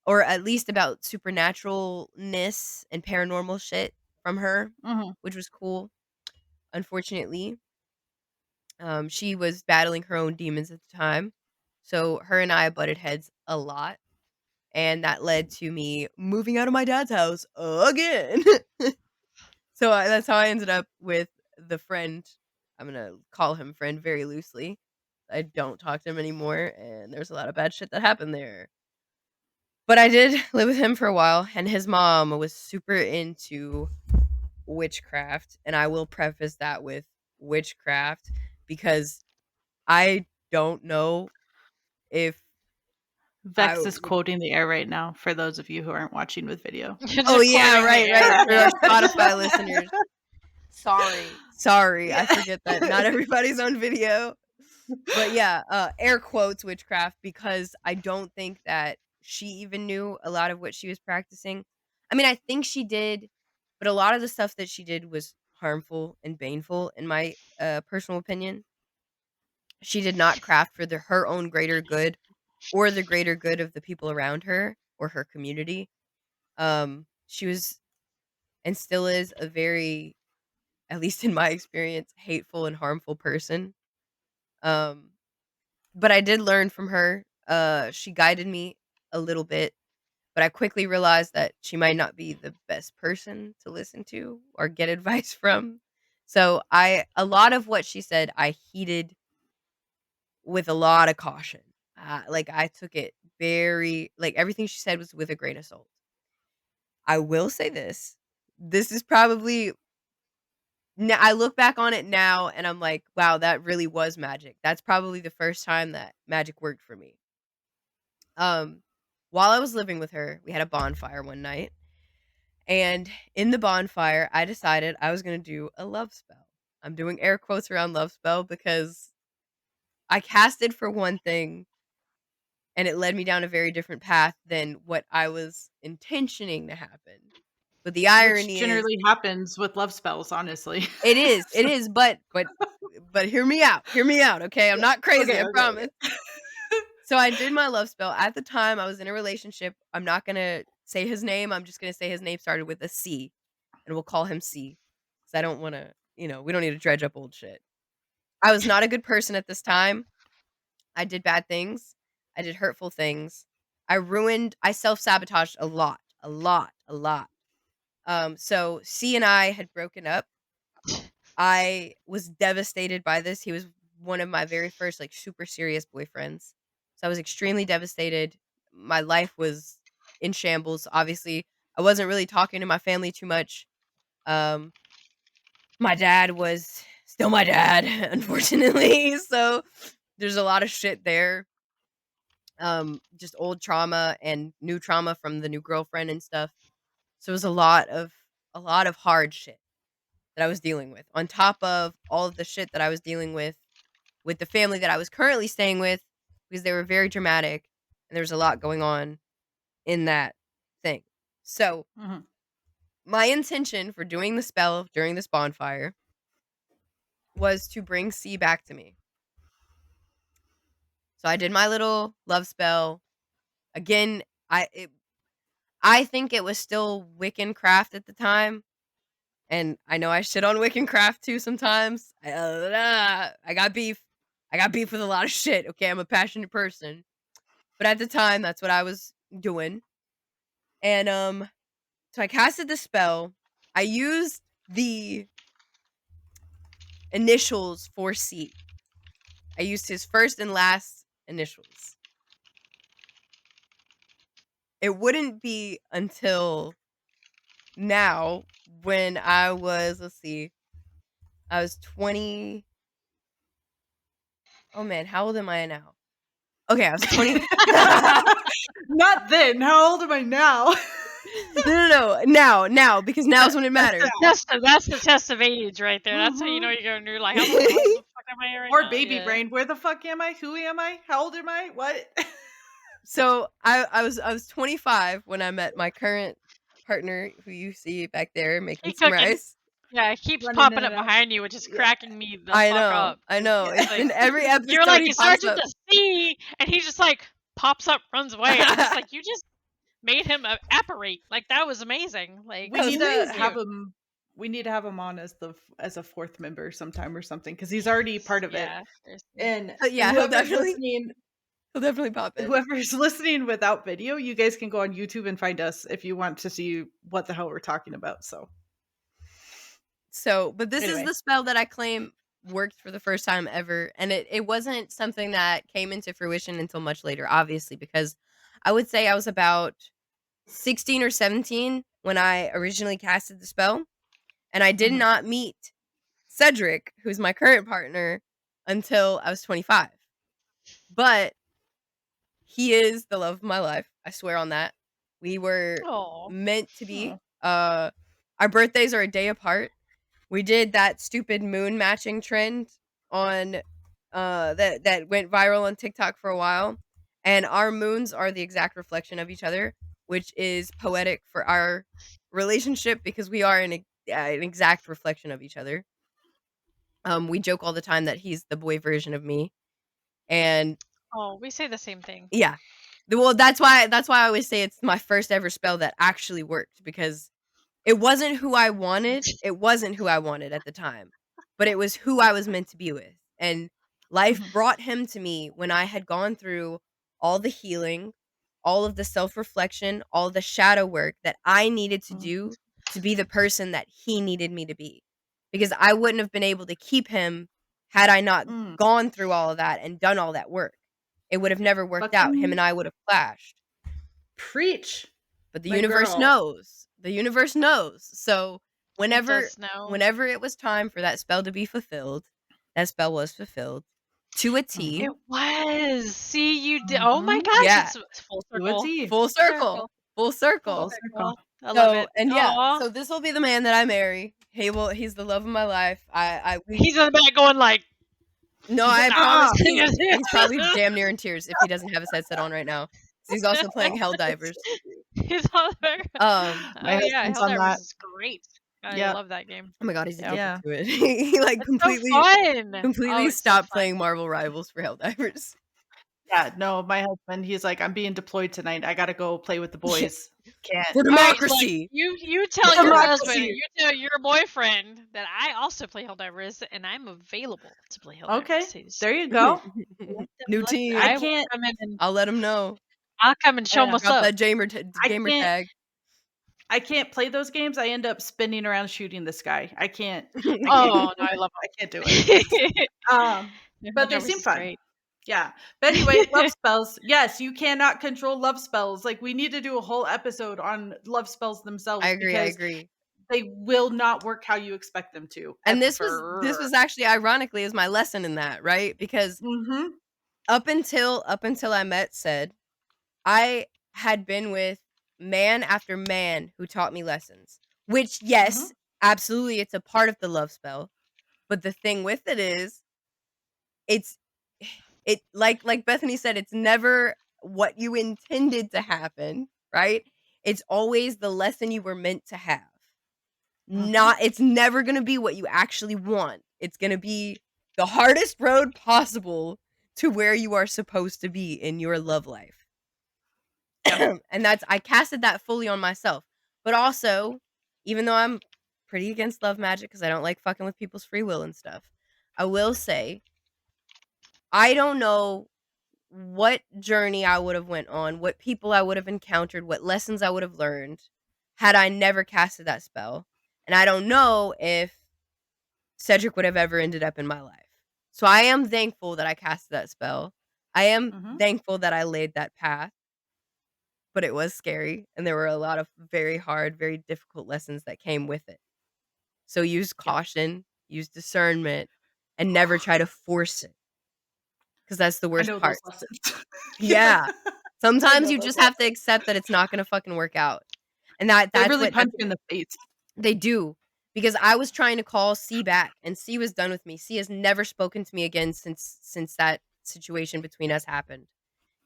Speaker 3: or at least about supernaturalness and paranormal shit from her,
Speaker 2: Mhm.
Speaker 3: which was cool. Unfortunately, she was battling her own demons at the time, so her and I butted heads a lot, and that led to me moving out of my dad's house again. So that's how I ended up with the friend. I'm gonna call him friend very loosely. I don't talk to him anymore, and there's a lot of bad shit that happened there. But I did live with him for a while, and his mom was super into witchcraft, and I will preface that with witchcraft because I don't know if
Speaker 2: Vex is quoting the air right now for those of you who aren't watching with video.
Speaker 3: Oh yeah, right. For our Spotify listeners. Sorry, I forget that not everybody's on video. But yeah, air quotes witchcraft, because I don't think that she even knew a lot of what she was practicing. I mean, I think she did, but a lot of the stuff that she did was harmful and baneful in my personal opinion. She did not craft for her own greater good or the greater good of the people around her or her community. She was and still is a very, at least in my experience, hateful and harmful person. But I did learn from her. She guided me a little bit, but I quickly realized that she might not be the best person to listen to or get advice from. So a lot of what she said, I heeded with a lot of caution. Like I took it like everything she said was with a grain of salt. I will say this. This is probably now I look back on it now and I'm like, wow, that really was magic. That's probably the first time that magic worked for me. While I was living with her, we had a bonfire one night. And in the bonfire, I decided I was going to do a love spell. I'm doing air quotes around love spell because I casted for one thing and it led me down a very different path than what I was intentioning to happen. But the irony
Speaker 2: Which generally happens with love spells, honestly.
Speaker 3: It is, but hear me out, okay? I'm not crazy, I promise. Okay. So I did my love spell. At the time, I was in a relationship. I'm not gonna say his name. I'm just gonna say his name started with a C, and we'll call him C, because I don't want to, we don't need to dredge up old shit. I was not a good person at this time. I did bad things. I did hurtful things. I self-sabotaged a lot. So C and I had broken up. I was devastated by this. He was one of my very first, like, super serious boyfriends. So I was extremely devastated. My life was in shambles. Obviously, I wasn't really talking to my family too much. My dad was still my dad, unfortunately. So there's a lot of shit there. Just old trauma and new trauma from the new girlfriend and stuff. So it was a lot of hard shit that I was dealing with, on top of all of the shit that I was dealing with the family that I was currently staying with, because they were very dramatic and there was a lot going on in that thing. So, my intention for doing the spell during this bonfire was to bring C back to me. So I did my little love spell. Again, I think it was still Wiccan craft at the time. And I know I shit on Wiccan craft too sometimes. I got beef. I got beef with a lot of shit. Okay, I'm a passionate person. But at the time, that's what I was doing. And so I casted the spell. I used the initials for C. I used his first and last initials. It wouldn't be until now, when I was, I was 20. Oh man, how old am I now? Okay, I was 20.
Speaker 2: Not then. How old am I now?
Speaker 3: No. Now, because now's when it matters.
Speaker 4: That's the test of age right there. That's how you know you're like, how the fuck am I right
Speaker 2: or
Speaker 4: now?
Speaker 2: baby brain. Where the fuck am I? Who am I? How old am I? What?
Speaker 3: So I was 25 when I met my current partner, who you see back there making some rice.
Speaker 4: Yeah, it keeps popping up behind you, which is cracking me the fuck up.
Speaker 3: I know. It's like, in every episode.
Speaker 4: You're like, he starts with a C, and he just like pops up, runs away. I'm just like, you just made him apparate. Like, that was amazing. Like,
Speaker 2: we need to have him. We need to have him on as a fourth member sometime or something, because he's already part of it. And
Speaker 3: he'll definitely pop in.
Speaker 2: Whoever's listening without video, you guys can go on YouTube and find us if you want to see what the hell we're talking about.
Speaker 3: But this is the spell that I claim worked for the first time ever. And it wasn't something that came into fruition until much later, obviously, because I would say I was about 16 or 17 when I originally casted the spell. And I did not meet Cedric, who's my current partner, until I was 25. But he is the love of my life. I swear on that. We were
Speaker 4: Oh.
Speaker 3: meant to be. Our birthdays are a day apart. We did that stupid moon matching trend on that went viral on TikTok for a while, and our moons are the exact reflection of each other, which is poetic for our relationship because we are an exact reflection of each other. We joke all the time that he's the boy version of me, and
Speaker 4: Oh, we say the same thing.
Speaker 3: yeah. Well, that's why I always say it's my first ever spell that actually worked because it wasn't who I wanted. It wasn't who I wanted at the time, but it was who I was meant to be with. And life brought him to me when I had gone through all the healing, all of the self-reflection, all the shadow work that I needed to do to be the person that he needed me to be. Because I wouldn't have been able to keep him had I not gone through all of that and done all that work. It would have never worked out. Him and I would have clashed.
Speaker 2: Preach.
Speaker 3: But the
Speaker 2: My
Speaker 3: universe
Speaker 2: girl.
Speaker 3: knows. The universe knows. So whenever
Speaker 4: does know.
Speaker 3: whenever it was time for that spell to be fulfilled, that spell was fulfilled to a T.
Speaker 4: It was. See, you did. Oh my gosh!
Speaker 3: Yeah.
Speaker 4: It's full
Speaker 2: To a
Speaker 4: circle.
Speaker 2: T.
Speaker 3: Full circle. Full circle.
Speaker 4: Full circle. I love
Speaker 3: So
Speaker 4: it.
Speaker 3: and yeah,
Speaker 4: Aw.
Speaker 3: so this will be the man that I marry. He's the love of my life.
Speaker 4: He's in the back going like,
Speaker 3: No,
Speaker 4: he's
Speaker 3: I
Speaker 4: like,
Speaker 3: promise
Speaker 4: "Ah."
Speaker 3: you, he's probably damn near in tears if he doesn't have his headset on right now. He's also playing Helldivers.
Speaker 4: He's on there.
Speaker 3: My
Speaker 4: Oh yeah,
Speaker 2: husband's on
Speaker 4: Helldivers
Speaker 2: that.
Speaker 4: is great. I
Speaker 2: Yeah.
Speaker 4: love that game.
Speaker 3: Oh my god, he's addicted
Speaker 2: Yeah.
Speaker 3: to it. He like
Speaker 4: It's
Speaker 3: completely
Speaker 4: so fun.
Speaker 3: completely
Speaker 4: it's so
Speaker 3: stopped
Speaker 4: fun.
Speaker 3: playing Marvel Rivals for Helldivers.
Speaker 2: Yeah, no, my husband, he's like, I'm being deployed tonight. I gotta go play with the boys. Can't.
Speaker 3: For
Speaker 4: All right, look,
Speaker 3: democracy.
Speaker 4: you tell your husband,
Speaker 2: Democracy.
Speaker 4: you tell your boyfriend that I also play Helldivers and I'm available to play Helldivers.
Speaker 2: Okay,
Speaker 4: He's-
Speaker 2: there you go.
Speaker 3: New team.
Speaker 2: I
Speaker 4: will
Speaker 2: can't-
Speaker 4: come in and
Speaker 3: I'll let him know.
Speaker 4: I'll come and show him what's
Speaker 3: Got
Speaker 4: up.
Speaker 3: that gamer
Speaker 2: I
Speaker 3: gamer
Speaker 2: can't-
Speaker 3: tag.
Speaker 2: I can't play those games. I end up spinning around shooting this guy. I can't.
Speaker 4: Oh no, I love
Speaker 2: I can't do it.
Speaker 4: it.
Speaker 2: But they
Speaker 4: Helldivers
Speaker 2: seem
Speaker 4: is
Speaker 2: fun.
Speaker 4: great.
Speaker 2: Yeah. But anyway, love spells. Yes, you cannot control love spells. Like we need to do a whole episode on love spells themselves.
Speaker 3: I agree.
Speaker 2: Because they will not work how you expect them to.
Speaker 3: And this was actually ironically is my lesson in that, right? Because up until I met Ced, I had been with man after man who taught me lessons. Which, yes, absolutely, it's a part of the love spell. But the thing with it is, it like Bethany said, it's never what you intended to happen, right? It's always the lesson you were meant to have. It's never gonna be what you actually want. It's gonna be the hardest road possible to where you are supposed to be in your love life. And I casted that fully on myself. But also, even though I'm pretty against love magic because I don't like fucking with people's free will and stuff, I will say I don't know what journey I would have went on, what people I would have encountered, what lessons I would have learned had I never casted that spell. And I don't know if Cedric would have ever ended up in my life. So I am thankful that I casted that spell. I am thankful that I laid that path. But it was scary, and there were a lot of very hard, very difficult lessons that came with it. So use caution, use discernment, and never try to force it. Because that's the worst part.
Speaker 2: Those lessons.
Speaker 3: Yeah. Sometimes you just have to accept that it's not going to fucking work out. And that's
Speaker 2: really
Speaker 3: what
Speaker 2: punch you in the face.
Speaker 3: They do. Because I was trying to call C back, and C was done with me. C has never spoken to me again since that situation between us happened.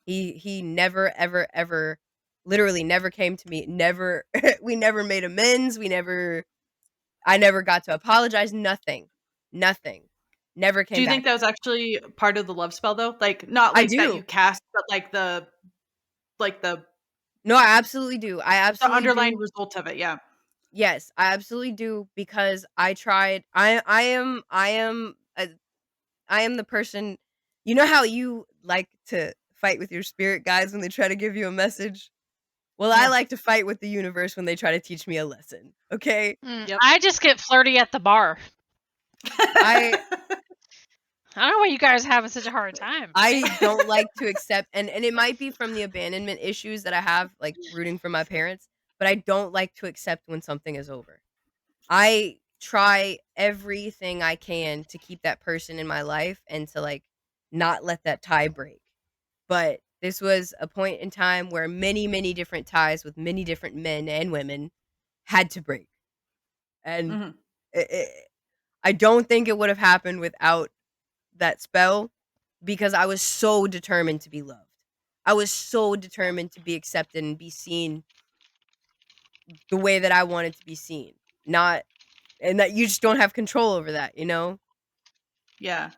Speaker 3: He never, ever, ever, literally never came to me. Never, we never made amends. I never got to apologize. Nothing. Never came back.
Speaker 2: Do you think that was actually part of the love spell though? Like not like that you cast, but like the
Speaker 3: No, I absolutely do. I absolutely
Speaker 2: the underlying result of it, yeah.
Speaker 3: Yes, I absolutely do because I tried. I am the person. You know how you like to fight with your spirit guides when they try to give you a message? Well, I like to fight with the universe when they try to teach me a lesson. Okay?
Speaker 4: I just get flirty at the bar. I don't know why you guys are having such a hard time.
Speaker 3: I don't like to accept, and it might be from the abandonment issues that I have, like rooting for my parents, but I don't like to accept when something is over. I try everything I can to keep that person in my life and to like not let that tie break. But This was a point in time where many, many different ties with many different men and women had to break. And
Speaker 2: Mhm.
Speaker 3: I don't think it would have happened without that spell because I was so determined to be loved. I was so determined to be accepted and be seen the way that I wanted to be seen. Not and that you just don't have control over that, you know?
Speaker 2: Yeah.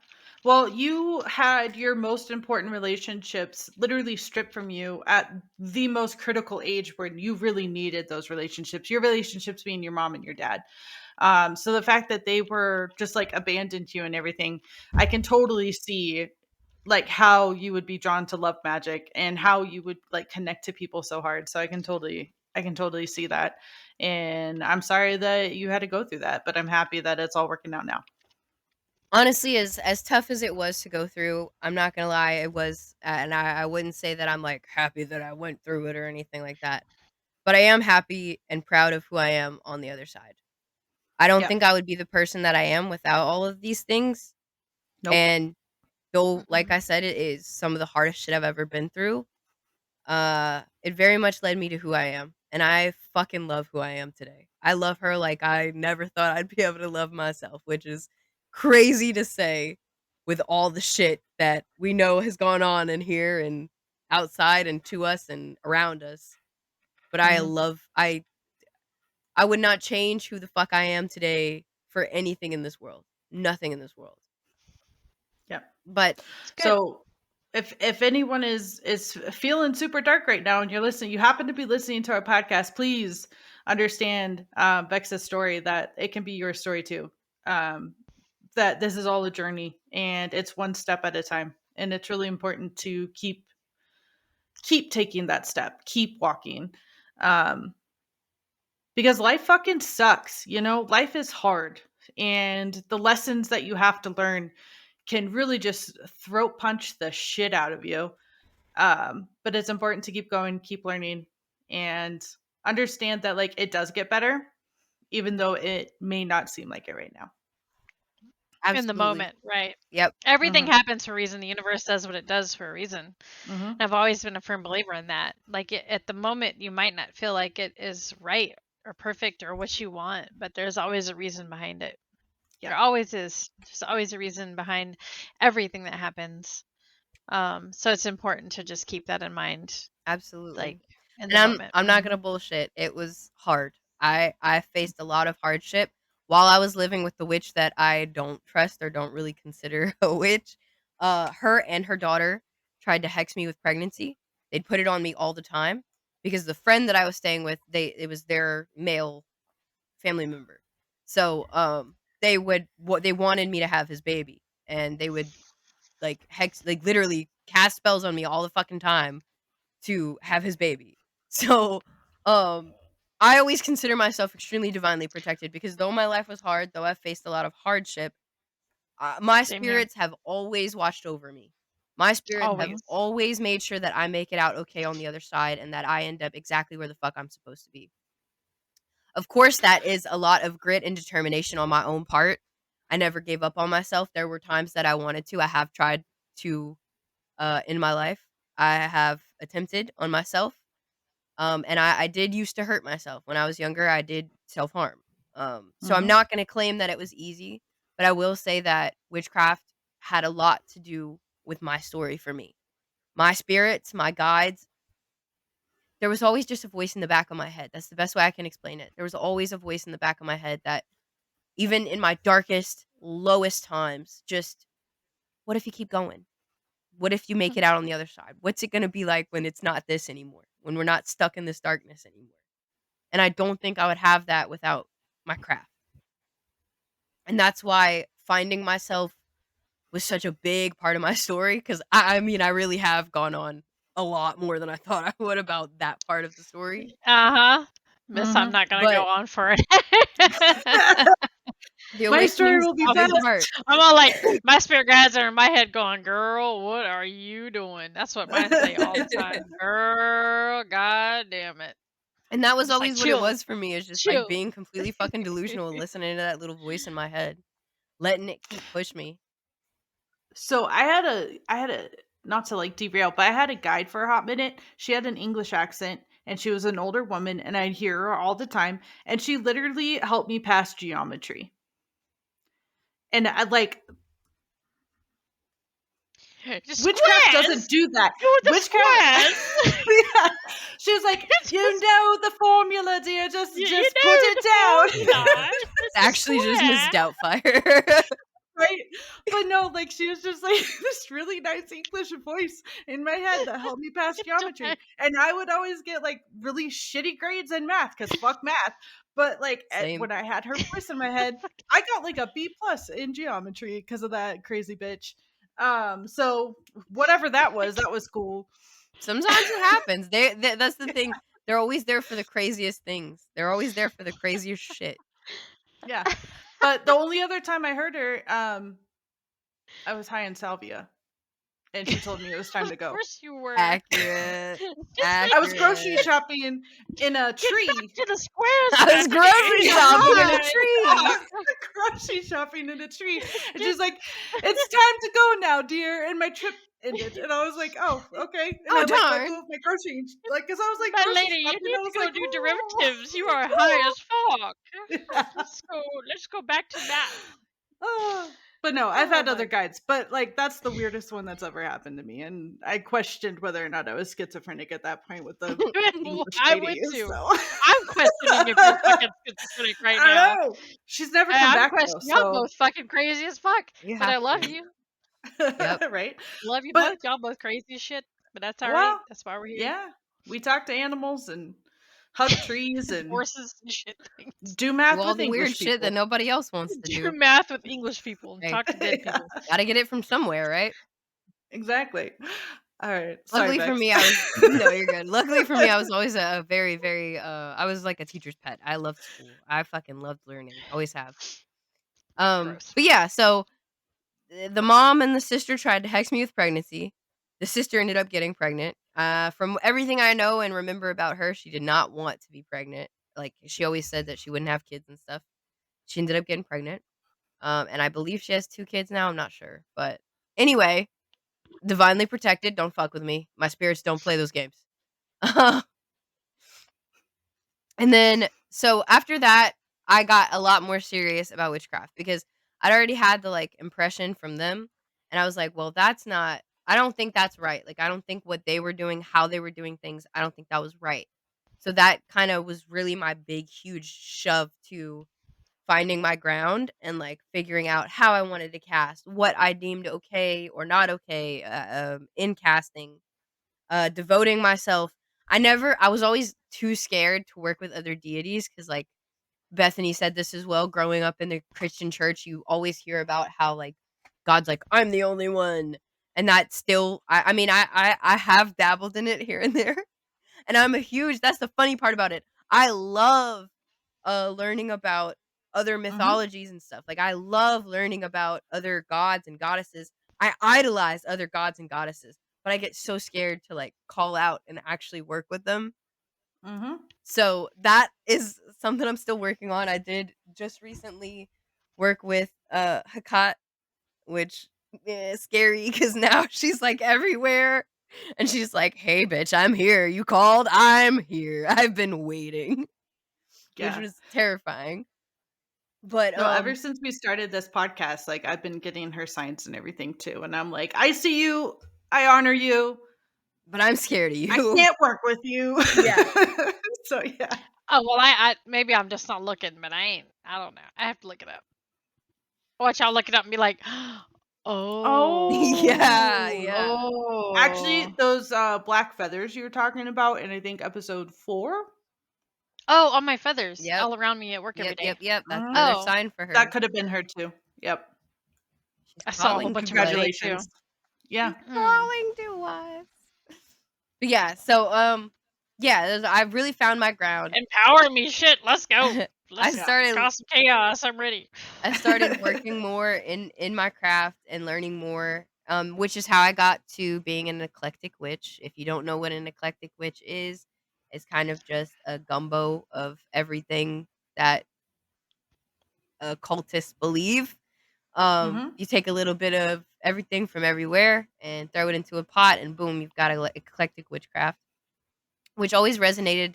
Speaker 2: Well, you had your most important relationships literally stripped from you at the most critical age where you really needed those relationships. Your relationships being your mom and your dad. So the fact that they were just like abandoned you and everything, I can totally see like how you would be drawn to love magic and how you would like connect to people so hard. So I can totally see that. And I'm sorry that you had to go through that, but I'm happy that it's all working out now.
Speaker 3: Honestly, as tough as it was to go through, I'm not gonna lie, it was, and I wouldn't say that I'm like happy that I went through it or anything like that. But I am happy and proud of who I am on the other side. I don't
Speaker 2: Yeah.
Speaker 3: think I would be the person that I am without all of these things.
Speaker 2: Nope.
Speaker 3: And though, like
Speaker 4: Mm-mm.
Speaker 3: I said, it is some of the hardest shit I've ever been through. It very much led me to who I am, and I fucking love who I am today. I love her like I never thought I'd be able to love myself, which is crazy to say with all the shit that we know has gone on in here and outside and to us and around us. But
Speaker 2: Mhm.
Speaker 3: I would not change who the fuck I am today for anything in this world. Nothing in this world.
Speaker 2: Yeah.
Speaker 3: But
Speaker 4: It's good.
Speaker 2: So if anyone is feeling super dark right now and you're listening, you happen to be listening to our podcast, please understand Vex's story that it can be your story too. Um, that this is all a journey and it's one step at a time, and it's really important to keep taking that step, keep walking, um, because life fucking sucks. Life is hard, and the lessons that you have to learn can really just throat punch the shit out of you. But it's important to keep going, keep learning, and understand that like it does get better, even though it may not seem like it right now.
Speaker 4: In the
Speaker 3: absolutely.
Speaker 4: moment, right?
Speaker 3: Yep.
Speaker 4: Everything
Speaker 2: Mm-hmm.
Speaker 4: happens for a reason. The universe does what it does for a reason. And
Speaker 2: Mm-hmm.
Speaker 4: I've always been a firm believer in that. Like at the moment, you might not feel like it is right or perfect or what you want, but there's always a reason behind it.
Speaker 2: Yeah.
Speaker 4: There always is. There's always a reason behind everything that happens. So it's important to just keep that in mind, like
Speaker 3: Absolutely.
Speaker 4: in
Speaker 3: And
Speaker 4: the moment.
Speaker 3: I'm not gonna bullshit. It was hard. I faced a lot of hardship while I was living with the witch that I don't trust or don't really consider a witch. Her and her daughter tried to hex me with pregnancy. They'd put it on me all the time because the friend that I was staying with, it was their male family member. So they wanted me to have his baby, and they would like hex like literally cast spells on me all the fucking time to have his baby. So, um, I always consider myself extremely divinely protected because though my life was hard, though I've faced a lot of hardship, my
Speaker 4: Same here.
Speaker 3: spirits have always watched over me. My spirits have
Speaker 4: Always.
Speaker 3: always made sure that I make it out okay on the other side and that I end up exactly where the fuck I'm supposed to be. Of course, that is a lot of grit and determination on my own part. I never gave up on myself. There were times that I wanted to. I have tried to in my life. I have attempted on myself. And I did used to hurt myself when I was younger. I did self harm. So I'm
Speaker 2: Mm-hmm.
Speaker 3: not going to claim that it was easy, but I will say that witchcraft had a lot to do with my story for me. My spirits, my guides, there was always just a voice in the back of my head. That's the best way I can explain it. There was always a voice in the back of my head that, even in my darkest, lowest times, just, what if you keep going? What if you make it out on the other side? What's it going to be like when it's not this anymore? When we're not stuck in this darkness anymore? And I don't think I would have that without my craft. And that's why finding myself was such a big part of my story because I mean, I really have gone on a lot more than I thought I would about that part of the story.
Speaker 4: Uh-huh. Miss, I'm
Speaker 2: Mm-hmm.
Speaker 4: not gonna go
Speaker 3: But
Speaker 4: on for it.
Speaker 3: the
Speaker 2: My story
Speaker 3: awakenings
Speaker 2: will be
Speaker 4: I'm,
Speaker 3: did
Speaker 2: best.
Speaker 3: hurt.
Speaker 4: I'm all like, my spirit guides are in my head going, girl, what are you doing? That's what mine say all the time. Girl, god damn it.
Speaker 3: And that
Speaker 4: I'm
Speaker 3: was
Speaker 4: just like,
Speaker 3: always what it
Speaker 4: chill,
Speaker 3: was for me, is just like
Speaker 4: chill.
Speaker 3: being completely fucking delusional and listening to that little voice in my head, letting it keep push me.
Speaker 2: So I had a not to like derail, but I had a guide for a hot minute. She had an English accent and she was an older woman and I'd hear her all the time. And she literally helped me pass geometry. And I like witchcraft doesn't do that.
Speaker 4: Do the
Speaker 2: Witchcraft.
Speaker 4: squares.
Speaker 2: Yeah. She was like, you know the formula, dear. Just
Speaker 4: You
Speaker 2: put
Speaker 4: know
Speaker 2: it
Speaker 4: the
Speaker 2: down.
Speaker 4: formula. It's a
Speaker 3: Actually, just Miss
Speaker 4: square.
Speaker 3: Doubtfire.
Speaker 2: Right? But no, like she was just like this really nice English voice in my head that helped me pass geometry. And I would always get like really shitty grades in math because fuck math. But like
Speaker 3: Same.
Speaker 2: when I had her voice in my head, I got like a B+ in geometry because of that crazy bitch. So whatever that was cool.
Speaker 3: Sometimes it happens. That's the thing. They're always there for the craziest things. They're always there for the craziest shit.
Speaker 2: Yeah. But the only other time I heard her, I was high in salvia. And she told me it was time to go.
Speaker 4: Of course you were.
Speaker 3: Accurate.
Speaker 2: I was grocery shopping in a tree.
Speaker 4: Get back to the squares.
Speaker 3: I was grocery shopping in a
Speaker 2: I
Speaker 3: tree.
Speaker 2: was grocery shopping in a tree. And she's like, it's time to go now, dear. And my trip ended. And I was like, oh, okay. And
Speaker 3: Oh,
Speaker 2: I like let
Speaker 3: darn.
Speaker 2: go of my grocery. Like, because I was like,
Speaker 4: My
Speaker 2: grocery
Speaker 4: lady, you
Speaker 2: shopping,
Speaker 4: need
Speaker 2: I
Speaker 4: to
Speaker 2: was
Speaker 4: go
Speaker 2: like,
Speaker 4: do
Speaker 2: "Oh."
Speaker 4: derivatives. You are high as fuck.
Speaker 2: Yeah.
Speaker 4: Let's go back to math.
Speaker 2: Oh. But no, I've had
Speaker 4: Oh
Speaker 2: other
Speaker 4: my-
Speaker 2: guides, but like that's the weirdest one that's ever happened to me, and I questioned whether or not I was schizophrenic at that point with the English
Speaker 4: I
Speaker 2: lady.
Speaker 4: would too.
Speaker 2: So
Speaker 4: I'm questioning if you're fucking schizophrenic right
Speaker 2: I don't
Speaker 4: now.
Speaker 2: know. She's never
Speaker 4: Hey,
Speaker 2: come
Speaker 4: I'm
Speaker 2: back though.
Speaker 4: questioning y'all
Speaker 2: So
Speaker 4: both fucking crazy as fuck.
Speaker 3: You
Speaker 4: But I
Speaker 3: have
Speaker 4: love
Speaker 3: to.
Speaker 4: you.
Speaker 3: Yep.
Speaker 2: right?
Speaker 4: Love you
Speaker 2: But
Speaker 4: both. Y'all both crazy as shit. But that's all right.
Speaker 2: well,
Speaker 4: That's why we're here.
Speaker 2: yeah, we talk to animals and hug trees and
Speaker 4: Horses and shit things.
Speaker 2: do math
Speaker 3: Do all
Speaker 2: with
Speaker 3: the weird
Speaker 2: English
Speaker 3: shit that
Speaker 2: people.
Speaker 3: nobody else wants to
Speaker 4: Do
Speaker 3: do.
Speaker 4: math with English people and
Speaker 3: Hey.
Speaker 4: talk to dead
Speaker 2: Yeah,
Speaker 4: people.
Speaker 3: Gotta get it from somewhere, right?
Speaker 2: exactly. All right. Sorry,
Speaker 3: Luckily for
Speaker 2: Vex.
Speaker 3: me, I was no, you're good. Luckily for me, I was always a very, very I was like a teacher's pet. I loved school. I fucking loved learning. Always have.
Speaker 4: Gross.
Speaker 3: But yeah, so the mom and the sister tried to hex me with pregnancy. The sister ended up getting pregnant. From everything I know and remember about her, she did not want to be pregnant. Like she always said that she wouldn't have kids and stuff. She ended up getting pregnant. And I believe she has 2 kids now. I'm not sure, but anyway, divinely protected. Don't fuck with me. My spirits don't play those games. And then, so after that, I got a lot more serious about witchcraft because I'd already had the like impression from them. And I was like, well, I don't think that's right. Like, I don't think what they were doing, how they were doing things, I don't think that was right. So that kind of was really my big, huge shove to finding my ground and like figuring out how I wanted to cast, what I deemed okay or not okay in casting, devoting myself. I was always too scared to work with other deities because, like, Bethany said this as well. Growing up in the Christian church, you always hear about how, like, God's like, I'm the only one. And that still, I mean, I have dabbled in it here and there. And that's the funny part about it. I love learning about other mythologies and stuff. Like, I love learning about other gods and goddesses. I idolize other gods and goddesses, but I get so scared to like call out and actually work with them.
Speaker 2: Mm-hmm.
Speaker 3: So that is something I'm still working on. I did just recently work with Hakat, which is scary because now she's like everywhere. And she's like, hey, bitch, I'm here. You called? I'm here. I've been waiting.
Speaker 2: Yeah.
Speaker 3: Which was terrifying. But
Speaker 2: No, ever since we started this podcast, like I've been getting her signs and everything too. And I'm like, I see you, I honor you,
Speaker 3: but I'm scared of you.
Speaker 2: I can't work with you.
Speaker 3: Yeah.
Speaker 2: So yeah.
Speaker 4: Oh well, I maybe I'm just not looking, but I don't know. I have to look it up. Watch, I'll look it up and be like, oh,
Speaker 3: Yeah.
Speaker 4: oh.
Speaker 2: Actually, those black feathers you were talking about in I think episode 4.
Speaker 4: Oh, on my feathers
Speaker 3: Yep.
Speaker 4: all around me at work every day.
Speaker 3: Yep. That's
Speaker 2: Mhm.
Speaker 3: another
Speaker 4: Oh.
Speaker 3: sign for her.
Speaker 2: That could have been her too. Yep.
Speaker 3: She's
Speaker 4: I saw a whole
Speaker 3: calling
Speaker 4: bunch
Speaker 3: to
Speaker 4: of
Speaker 3: us.
Speaker 4: red too.
Speaker 2: Congratulations. Yeah.
Speaker 3: Calling to us. But yeah, so yeah, I've really found my ground.
Speaker 4: Empower me, shit. Let's go. Let's
Speaker 3: started-
Speaker 4: cause some chaos. I'm ready.
Speaker 3: I started working more in my craft and learning more, which is how I got to being an eclectic witch. If you don't know what an eclectic witch is, it's kind of just a gumbo of everything that cultists believe.
Speaker 2: Mhm.
Speaker 3: You take a little bit of everything from everywhere and throw it into a pot, and boom, you've got eclectic witchcraft, which always resonated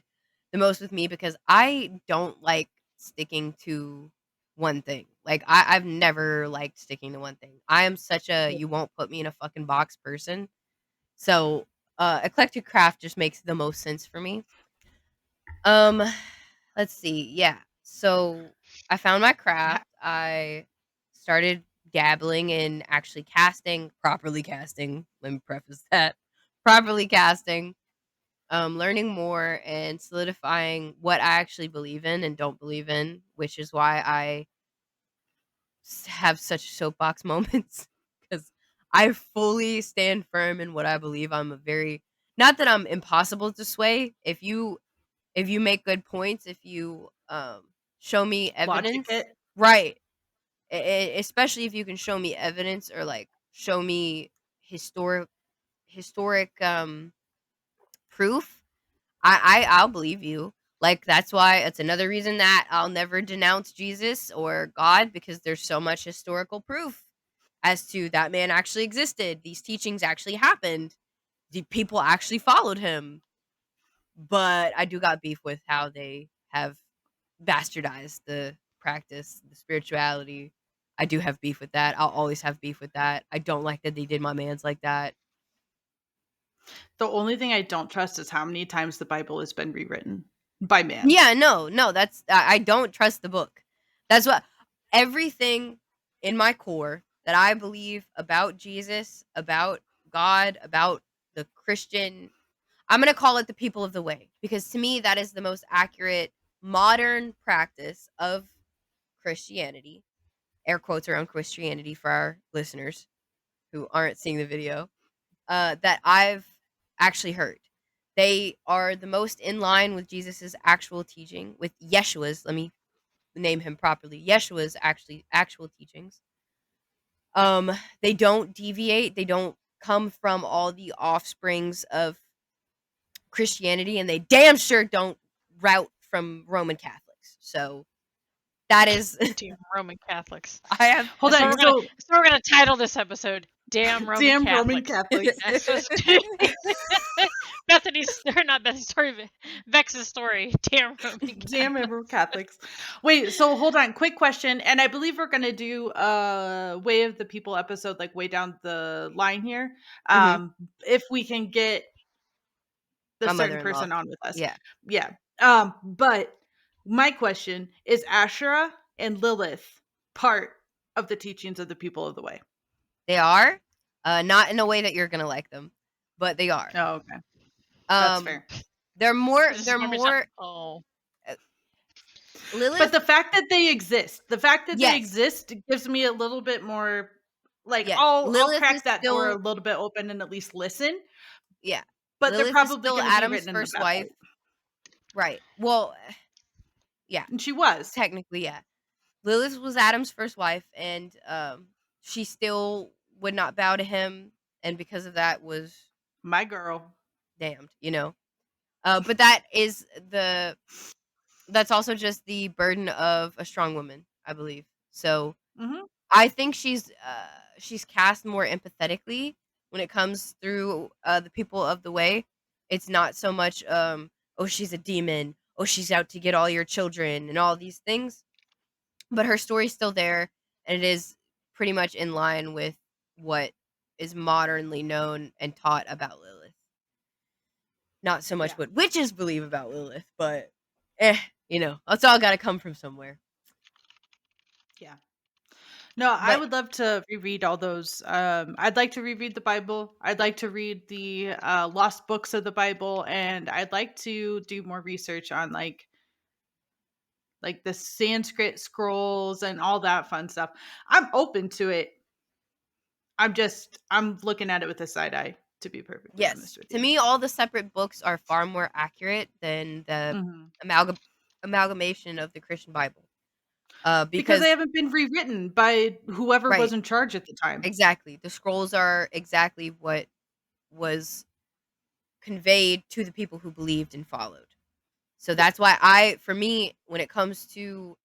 Speaker 3: the most with me because I don't like sticking to one thing. Like I've never liked sticking to one thing. I am such a you won't put me in a fucking box person. So eclectic craft just makes the most sense for me. Um let's see. Yeah. So I found my craft. I started dabbling in actually casting, properly casting. Let me preface that. Properly casting, learning more and solidifying what I actually believe in and don't believe in, which is why I have such soapbox moments because I fully stand firm in what I believe. I'm a very not that I'm impossible to sway. If you make good points, if you show me
Speaker 2: Logic
Speaker 3: evidence,
Speaker 2: it.
Speaker 3: right? Especially if you can show me evidence or like show me historic proof, I'll believe you. Like that's why it's another reason that I'll never denounce Jesus or God because there's so much historical proof as to that man actually existed. These teachings actually happened. The people actually followed him. But I do got beef with how they have bastardized the practice, the spirituality. I do have beef with that. I'll always have beef with that. I don't like that they did my man's like that.
Speaker 2: The only thing I don't trust is how many times the Bible has been rewritten by man.
Speaker 3: Yeah, no, that's I don't trust the book. That's what everything in my core that I believe about Jesus, about God, about the Christian, I'm going to call it the people of the way because to me that is the most accurate modern practice of Christianity. Air quotes around Christianity for our listeners who aren't seeing the video. That I've actually heard. They are the most in line with Jesus's actual teaching, with Yeshua's. Let me name him properly. Yeshua's actual teachings. They don't deviate. They don't come from all the offsprings of Christianity, and they damn sure don't route from Roman Catholics. So that is,
Speaker 4: Damn Roman Catholics.
Speaker 3: I have.
Speaker 2: Hold
Speaker 4: So
Speaker 2: on.
Speaker 4: we're gonna title this episode "Damn Roman
Speaker 2: Damn
Speaker 4: Catholics."
Speaker 2: Roman Catholics.
Speaker 4: That's just Bethany's, or not Bethany's story, Vex's story. Damn Roman Catholics.
Speaker 2: Damn Roman Catholics. Wait, so hold on. Quick question. And I believe we're going to do a Way of the People episode like way down the line here.
Speaker 3: Mhm.
Speaker 2: If we can get the
Speaker 3: My
Speaker 2: certain
Speaker 3: mother-in-law.
Speaker 2: person on with us.
Speaker 3: Yeah,
Speaker 2: Yeah. But my question is Asherah and Lilith part of the teachings of the people of the way?
Speaker 3: they are. Not in a way that you're gonna like them, but they are.
Speaker 2: Oh, okay. That's
Speaker 3: Um,
Speaker 2: fair.
Speaker 3: they're more.
Speaker 4: This is
Speaker 3: They're
Speaker 4: gonna be something-
Speaker 3: more.
Speaker 4: Oh,
Speaker 2: But
Speaker 3: Lilith.
Speaker 2: the fact that they exist,
Speaker 3: Yes.
Speaker 2: gives me a little bit more like
Speaker 3: Yes.
Speaker 2: I'll
Speaker 3: Lilith is
Speaker 2: crack that door a
Speaker 3: still.
Speaker 2: little bit open and at least listen.
Speaker 3: Yeah.
Speaker 2: But they're
Speaker 3: Lilith is
Speaker 2: probably
Speaker 3: still
Speaker 2: going to be
Speaker 3: Adam's
Speaker 2: written in the
Speaker 3: first wife.
Speaker 2: Bible.
Speaker 3: Right. Well, yeah.
Speaker 2: And she was
Speaker 3: Technically, yeah. Lilith was Adam's first wife, and she still would not bow to him, and because of that was
Speaker 2: my girl.
Speaker 3: damned. But that's also just the burden of a strong woman, I believe. So
Speaker 2: Hmm.
Speaker 3: I think she's cast more empathetically when it comes through the people of the way. It's not so much oh, she's a demon, oh, she's out to get all your children and all these things, but her story's still there, and it is pretty much in line with what is modernly known and taught about Lilith. Not so much
Speaker 2: Yeah.
Speaker 3: what witches believe about Lilith, but it's all got to come from somewhere.
Speaker 2: Yeah. No, I
Speaker 3: But
Speaker 2: would love to reread all those. I'd like to reread the Bible. I'd like to read the lost books of the Bible, and I'd like to do more research on like the Sanskrit scrolls and all that fun stuff. I'm open to it. I'm looking at it with a side eye, to be perfectly
Speaker 3: yes,
Speaker 2: honest with
Speaker 3: to
Speaker 2: you.
Speaker 3: me, all the separate books are far more accurate than the
Speaker 2: Hmm.
Speaker 3: amalgamation of the Christian Bible.
Speaker 2: Because they
Speaker 3: Because
Speaker 2: haven't been rewritten by whoever was
Speaker 3: right,
Speaker 2: in charge at the time.
Speaker 3: exactly, the scrolls are exactly what was conveyed to the people who believed and followed. So that's why for me, when it comes to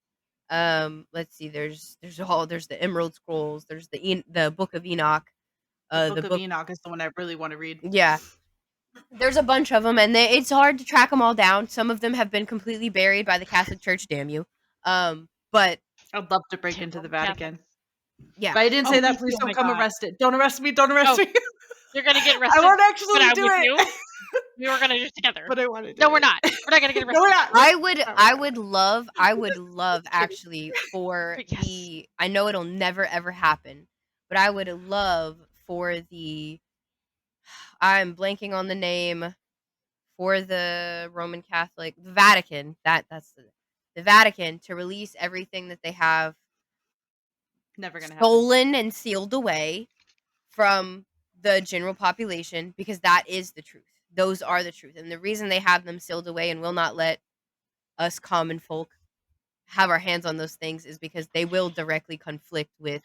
Speaker 3: Let's see. There's the Emerald Scrolls. There's the Book of Enoch.
Speaker 2: The
Speaker 3: The
Speaker 2: Book of
Speaker 3: book.
Speaker 2: Enoch is the one I really want to read.
Speaker 3: Yeah, there's a bunch of them, and it's hard to track them all down. Some of them have been completely buried by the Catholic Church. Damn you. But
Speaker 2: I'd love to break
Speaker 4: Damn
Speaker 2: into the
Speaker 4: Roman
Speaker 2: Vatican.
Speaker 4: Catholics.
Speaker 3: yeah,
Speaker 2: But I didn't
Speaker 4: Oh,
Speaker 2: say
Speaker 4: me
Speaker 2: that. Please
Speaker 4: too. Oh
Speaker 2: don't
Speaker 4: my
Speaker 2: come
Speaker 4: god.
Speaker 2: arrest it. Don't arrest me. Don't arrest
Speaker 4: Oh,
Speaker 2: me.
Speaker 4: you're gonna get
Speaker 2: I
Speaker 4: arrested.
Speaker 2: won't
Speaker 4: But
Speaker 2: actually
Speaker 4: I'm
Speaker 2: do
Speaker 4: with
Speaker 2: it.
Speaker 4: you. We were gonna do it together.
Speaker 2: But I want to do
Speaker 4: No,
Speaker 2: it.
Speaker 4: we're not. We're not gonna get arrested.
Speaker 2: No, we're not.
Speaker 3: I would love actually for
Speaker 4: Yes.
Speaker 3: the. I know it'll never ever happen, but I would love for the. I'm blanking on the name for the Roman Catholic Vatican. That's the Vatican to release everything that they have
Speaker 2: Never gonna happen.
Speaker 3: stolen and sealed away from the general population, because that is the truth. Those are the truth. And the reason they have them sealed away and will not let us common folk have our hands on those things is because they will directly conflict with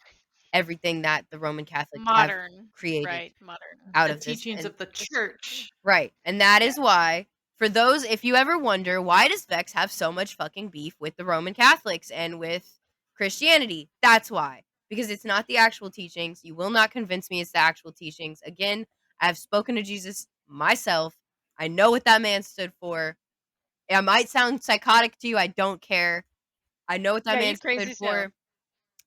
Speaker 3: everything that the Roman Catholics have
Speaker 4: Modern.
Speaker 3: created
Speaker 4: Right. Modern.
Speaker 3: out
Speaker 2: The
Speaker 3: of this.
Speaker 2: teachings
Speaker 3: And
Speaker 2: of the church.
Speaker 3: right. And that is
Speaker 2: Yeah.
Speaker 3: why, for those, if you ever wonder, why does Vex have so much fucking beef with the Roman Catholics and with Christianity? That's why. Because it's not the actual teachings. You will not convince me it's the actual teachings. Again, I've spoken to Jesus myself. I know what that man stood for. It might sound psychotic to you. I don't care. I know what that
Speaker 4: Yeah,
Speaker 3: man
Speaker 4: you crazy
Speaker 3: stood
Speaker 4: as hell.
Speaker 3: for.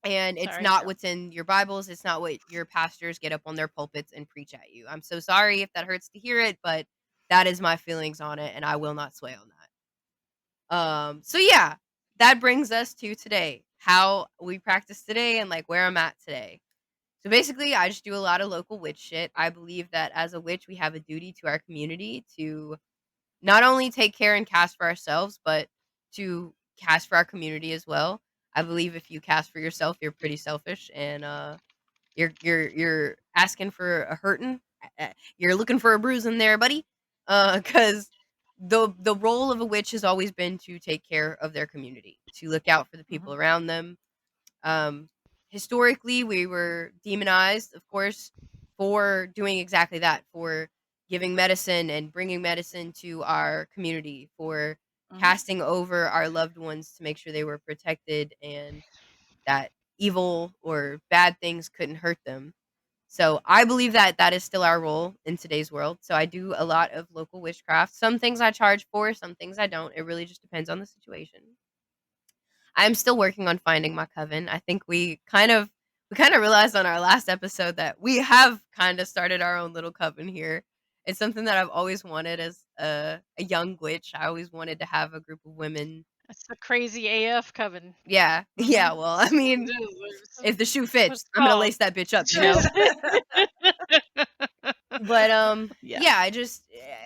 Speaker 3: And it's
Speaker 4: Sorry,
Speaker 3: not
Speaker 4: girl.
Speaker 3: what's in your Bibles. It's not what your pastors get up on their pulpits and preach at you. I'm so sorry if that hurts to hear it, but that is my feelings on it, and I will not sway on that. So yeah, that brings us to today. How we practice today and like where I'm at today. So basically, I just do a lot of local witch shit. I believe that as a witch, we have a duty to our community to not only take care and cast for ourselves, but to cast for our community as well. I believe if you cast for yourself, you're pretty selfish, and you're asking for a hurting. You're looking for a bruise in there, buddy. Because the role of a witch has always been to take care of their community, to look out for the people around them. Um, Historically, we were demonized, of course, for doing exactly that, for giving medicine and bringing medicine to our community, for casting over our loved ones to make sure they were protected and that evil or bad things couldn't hurt them. So I believe that that is still our role in today's world. So I do a lot of local witchcraft. Some things I charge for, some things I don't. It really just depends on the situation. I'm still working on finding my coven. I think we kind of realized on our last episode that we have kind of started our own little coven here. It's something that I've always wanted as a young witch. I always wanted to have a group of women.
Speaker 4: That's the crazy AF coven.
Speaker 3: Yeah, yeah. Well, I mean, if the shoe fits, I'm gonna lace that bitch up, you know. But yeah, I just